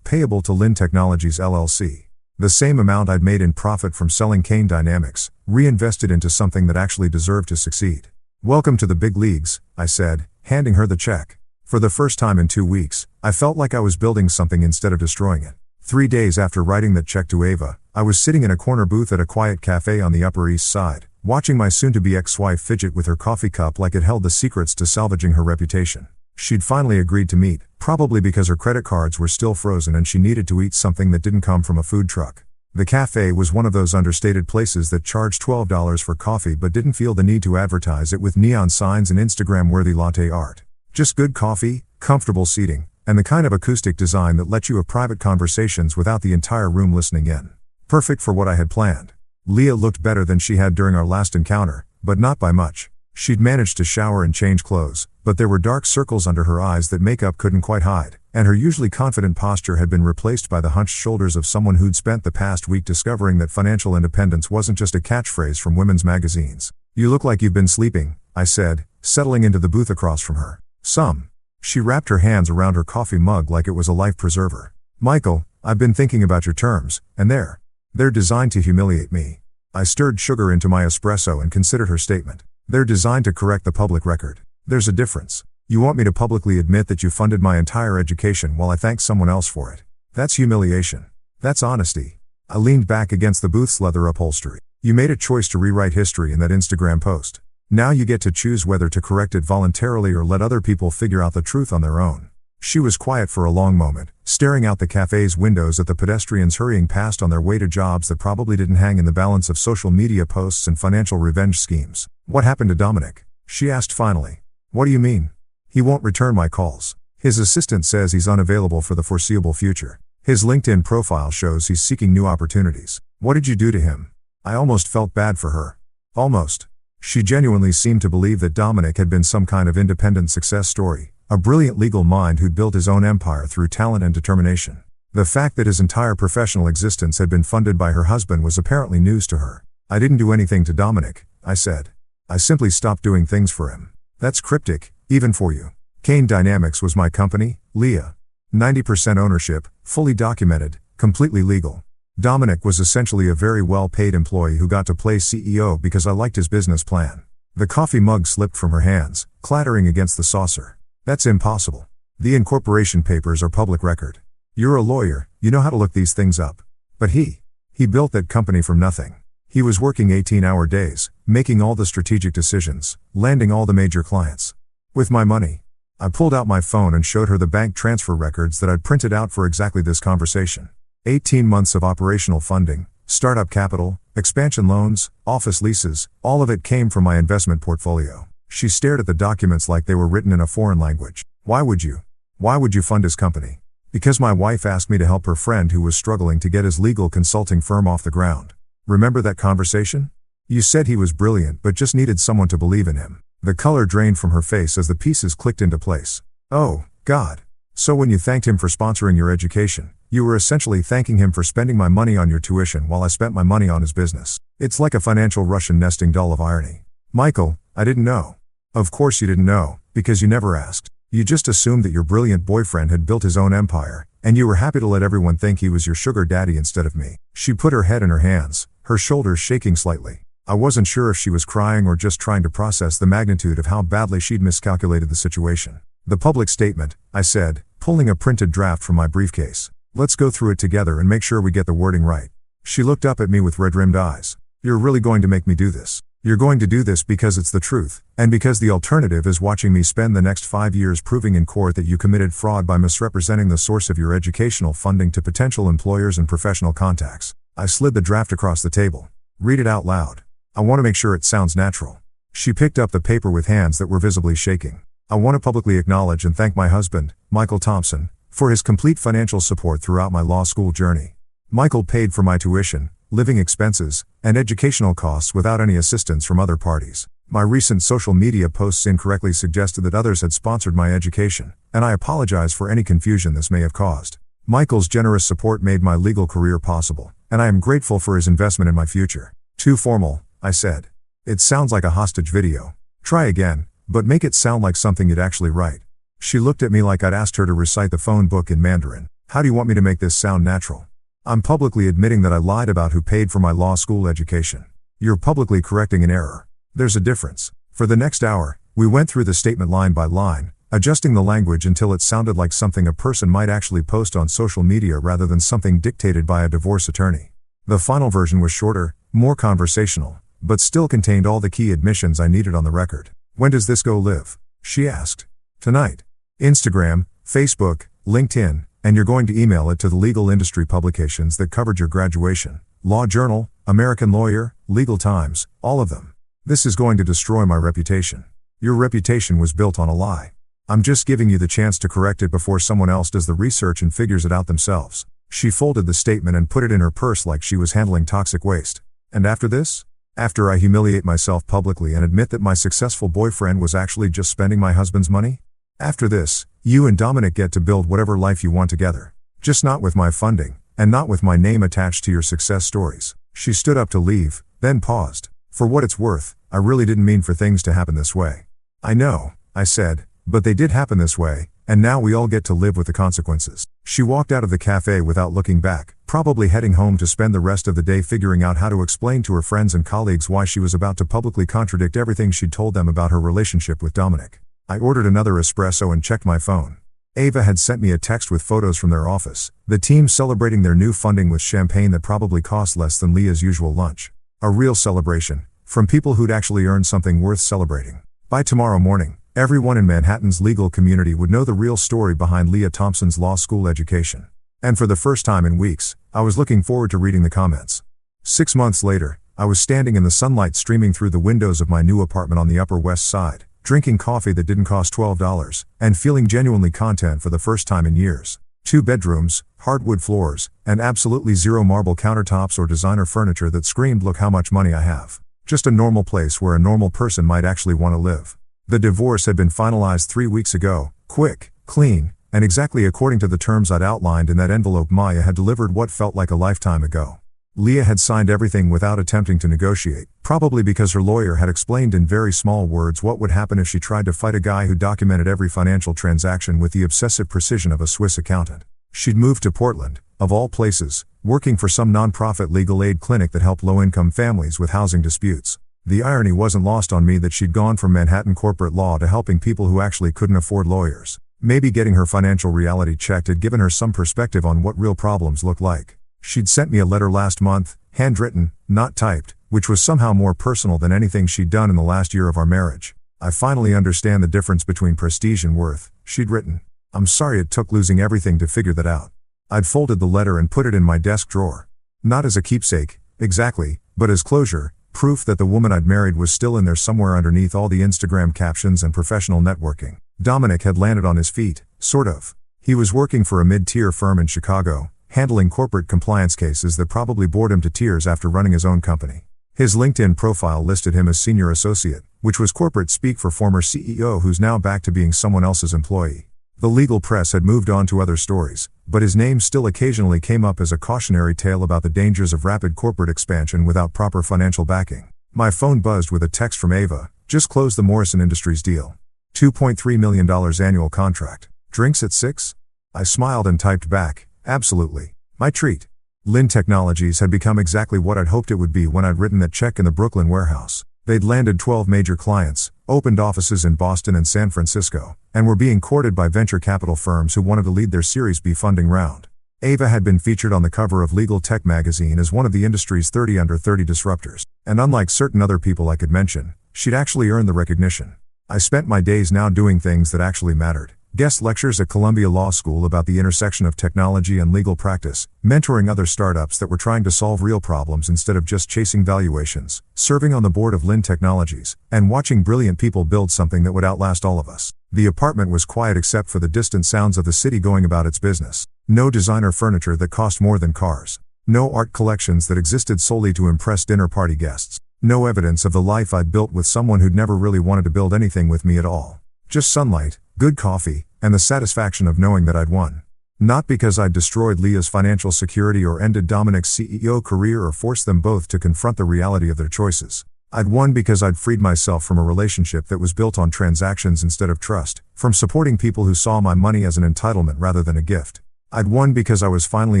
Speaker 1: payable to Lynn Technologies LLC. The same amount I'd made in profit from selling Kane Dynamics, reinvested into something that actually deserved to succeed. "Welcome to the big leagues," I said, handing her the check. For the first time in 2 weeks, I felt like I was building something instead of destroying it. 3 days after writing that check to Ava, I was sitting in a corner booth at a quiet cafe on the Upper East Side, watching my soon-to-be ex-wife fidget with her coffee cup like it held the secrets to salvaging her reputation. She'd finally agreed to meet, probably because her credit cards were still frozen and she needed to eat something that didn't come from a food truck. The cafe was one of those understated places that charged $12 for coffee but didn't feel the need to advertise it with neon signs and Instagram-worthy latte art. Just good coffee, comfortable seating, and the kind of acoustic design that let you have private conversations without the entire room listening in. Perfect for what I had planned. Leah looked better than she had during our last encounter, but not by much. She'd managed to shower and change clothes, but there were dark circles under her eyes that makeup couldn't quite hide. and her usually confident posture had been replaced by the hunched shoulders of someone who'd spent the past week discovering that financial independence wasn't just a catchphrase from women's magazines. "You look like you've been sleeping," I said, settling into the booth across from her. "Some." She wrapped her hands around her coffee mug like it was a life preserver. "Michael, I've been thinking about your terms, and they're designed to humiliate me." I stirred sugar into my espresso and considered her statement. "They're designed to correct the public record. There's a difference. You want me to publicly admit that you funded my entire education while I thank someone else for it. That's humiliation. That's honesty." I leaned back against the booth's leather upholstery. "You made a choice to rewrite history in that Instagram post. Now you get to choose whether to correct it voluntarily or let other people figure out the truth on their own." She was quiet for a long moment, staring out the cafe's windows at the pedestrians hurrying past on their way to jobs that probably didn't hang in the balance of social media posts and financial revenge schemes. "What happened to Dominic?" she asked finally. "What do you mean?" "He won't return my calls. His assistant says he's unavailable for the foreseeable future. His LinkedIn profile shows he's seeking new opportunities." "What did you do to him?" I almost felt bad for her. Almost. She genuinely seemed to believe that Dominic had been some kind of independent success story, a brilliant legal mind who'd built his own empire through talent and determination. The fact that his entire professional existence had been funded by her husband was apparently news to her. "I didn't do anything to Dominic," I said. "I simply stopped doing things for him." "That's cryptic, even for you." "Kane Dynamics was my company, Leah. 90% ownership, fully documented, completely legal. Dominic was essentially a very well-paid employee who got to play CEO because I liked his business plan." The coffee mug slipped from her hands, clattering against the saucer. "That's impossible. The incorporation papers are public record. You're a lawyer, you know how to look these things up. But he built that company from nothing. He was working 18-hour days, making all the strategic decisions, landing all the major clients. With my money." I pulled out my phone and showed her the bank transfer records that I'd printed out for exactly this conversation. 18 months of operational funding, startup capital, expansion loans, office leases, all of it came from my investment portfolio. She stared at the documents like they were written in a foreign language. Why would you fund his company?" "Because my wife asked me to help her friend who was struggling to get his legal consulting firm off the ground. Remember that conversation? You said he was brilliant but just needed someone to believe in him." The color drained from her face as the pieces clicked into place. "Oh, God. So when you thanked him for sponsoring your education, you were essentially thanking him for spending my money on your tuition while I spent my money on his business. It's like a financial Russian nesting doll of irony." "Michael, I didn't know." "Of course you didn't know, because you never asked. You just assumed that your brilliant boyfriend had built his own empire, and you were happy to let everyone think he was your sugar daddy instead of me." She put her head in her hands, her shoulders shaking slightly. I wasn't sure if she was crying or just trying to process the magnitude of how badly she'd miscalculated the situation. "The public statement," I said, pulling a printed draft from my briefcase. "Let's go through it together and make sure we get the wording right." She looked up at me with red-rimmed eyes. "You're really going to make me do this? You're going to do this because it's the truth, and because the alternative is watching me spend the next 5 years proving in court that you committed fraud by misrepresenting the source of your educational funding to potential employers and professional contacts." I slid the draft across the table. "Read it out loud. I want to make sure it sounds natural." She picked up the paper with hands that were visibly shaking. "I want to publicly acknowledge and thank my husband, Michael Thompson, for his complete financial support throughout my law school journey. Michael paid for my tuition, living expenses, and educational costs without any assistance from other parties. My recent social media posts incorrectly suggested that others had sponsored my education, and I apologize for any confusion this may have caused. Michael's generous support made my legal career possible, and I am grateful for his investment in my future." "Too formal," I said. "It sounds like a hostage video. Try again, but make it sound like something you'd actually write." She looked at me like I'd asked her to recite the phone book in Mandarin. "How do you want me to make this sound natural?" "I'm publicly admitting that I lied about who paid for my law school education." "You're publicly correcting an error. There's a difference." For the next hour, we went through the statement line by line, adjusting the language until it sounded like something a person might actually post on social media rather than something dictated by a divorce attorney. The final version was shorter, more conversational, but still contained all the key admissions I needed on the record. "When does this go live?" she asked. "Tonight. Instagram, Facebook, LinkedIn, and you're going to email it to the legal industry publications that covered your graduation. Law Journal, American Lawyer, Legal Times, all of them. This is going to destroy my reputation. Your reputation was built on a lie. I'm just giving you the chance to correct it before someone else does the research and figures it out themselves." She folded the statement and put it in her purse like she was handling toxic waste. "And after this? After I humiliate myself publicly and admit that my successful boyfriend was actually just spending my husband's money? After this, You and Dominic get to build whatever life you want together. Just not with my funding, and not with my name attached to your success stories. She stood up to leave, then paused. For what it's worth, I really didn't mean for things to happen this way. I know, I said, but they did happen this way, and now we all get to live with the consequences. She walked out of the cafe without looking back, probably heading home to spend the rest of the day figuring out how to explain to her friends and colleagues why she was about to publicly contradict everything she'd told them about her relationship with Dominic. I ordered another espresso and checked my phone. Ava had sent me a text with photos from their office, the team celebrating their new funding with champagne that probably cost less than Leah's usual lunch. A real celebration, from people who'd actually earned something worth celebrating. By tomorrow morning, everyone in Manhattan's legal community would know the real story behind Leah Thompson's law school education. And for the first time in weeks, I was looking forward to reading the comments. 6 months later, I was standing in the sunlight streaming through the windows of my new apartment on the Upper West Side, drinking coffee that didn't cost $12, and feeling genuinely content for the first time in years. 2 bedrooms, hardwood floors, and absolutely zero marble countertops or designer furniture that screamed, "Look how much money I have." Just a normal place where a normal person might actually want to live. The divorce had been finalized 3 weeks ago, quick, clean, and exactly according to the terms I'd outlined in that envelope Maya had delivered what felt like a lifetime ago. Leah had signed everything without attempting to negotiate, probably because her lawyer had explained in very small words what would happen if she tried to fight a guy who documented every financial transaction with the obsessive precision of a Swiss accountant. She'd moved to Portland, of all places, working for some nonprofit legal aid clinic that helped low-income families with housing disputes. The irony wasn't lost on me that she'd gone from Manhattan corporate law to helping people who actually couldn't afford lawyers. Maybe getting her financial reality checked had given her some perspective on what real problems look like. She'd sent me a letter last month, handwritten, not typed, which was somehow more personal than anything she'd done in the last year of our marriage. "I finally understand the difference between prestige and worth," she'd written. "I'm sorry it took losing everything to figure that out." I'd folded the letter and put it in my desk drawer. Not as a keepsake, exactly, but as closure, proof that the woman I'd married was still in there somewhere underneath all the Instagram captions and professional networking. Dominic had landed on his feet, sort of. He was working for a mid-tier firm in Chicago, handling corporate compliance cases that probably bored him to tears after running his own company. His LinkedIn profile listed him as senior associate, which was corporate speak for former CEO who's now back to being someone else's employee. The legal press had moved on to other stories, but his name still occasionally came up as a cautionary tale about the dangers of rapid corporate expansion without proper financial backing. My phone buzzed with a text from Ava. "Just closed the Morrison Industries deal. $2.3 million annual contract. Drinks at 6? I smiled and typed back, "Absolutely. My treat." Lynn Technologies had become exactly what I'd hoped it would be when I'd written that check in the Brooklyn warehouse. They'd landed 12 major clients, opened offices in Boston and San Francisco, and were being courted by venture capital firms who wanted to lead their Series B funding round. Ava had been featured on the cover of Legal Tech magazine as one of the industry's 30 under 30 disruptors, and unlike certain other people I could mention, she'd actually earned the recognition. I spent my days now doing things that actually mattered. Guest lectures at Columbia Law School about the intersection of technology and legal practice, mentoring other startups that were trying to solve real problems instead of just chasing valuations, serving on the board of Lynn Technologies, and watching brilliant people build something that would outlast all of us. The apartment was quiet except for the distant sounds of the city going about its business. No designer furniture that cost more than cars. No art collections that existed solely to impress dinner party guests. No evidence of the life I'd built with someone who'd never really wanted to build anything with me at all. Just sunlight, good coffee, and the satisfaction of knowing that I'd won. Not because I'd destroyed Leah's financial security or ended Dominic's CEO career or forced them both to confront the reality of their choices. I'd won because I'd freed myself from a relationship that was built on transactions instead of trust, from supporting people who saw my money as an entitlement rather than a gift. I'd won because I was finally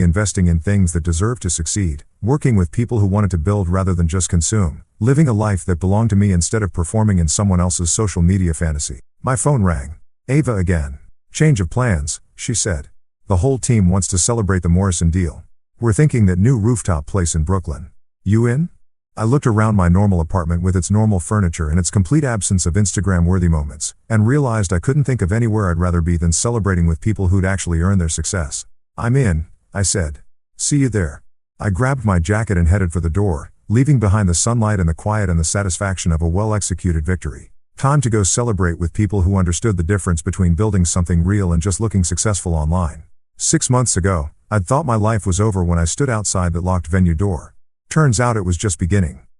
Speaker 1: investing in things that deserved to succeed, working with people who wanted to build rather than just consume, living a life that belonged to me instead of performing in someone else's social media fantasy. My phone rang. Ava again. "Change of plans," she said. "The whole team wants to celebrate the Morrison deal. We're thinking that new rooftop place in Brooklyn. You in?" I looked around my normal apartment with its normal furniture and its complete absence of Instagram-worthy moments, and realized I couldn't think of anywhere I'd rather be than celebrating with people who'd actually earned their success. "I'm in," I said. "See you there." I grabbed my jacket and headed for the door, leaving behind the sunlight and the quiet and the satisfaction of a well-executed victory. Time to go celebrate with people who understood the difference between building something real and just looking successful online. 6 months ago, I'd thought my life was over when I stood outside that locked venue door. Turns out it was just beginning.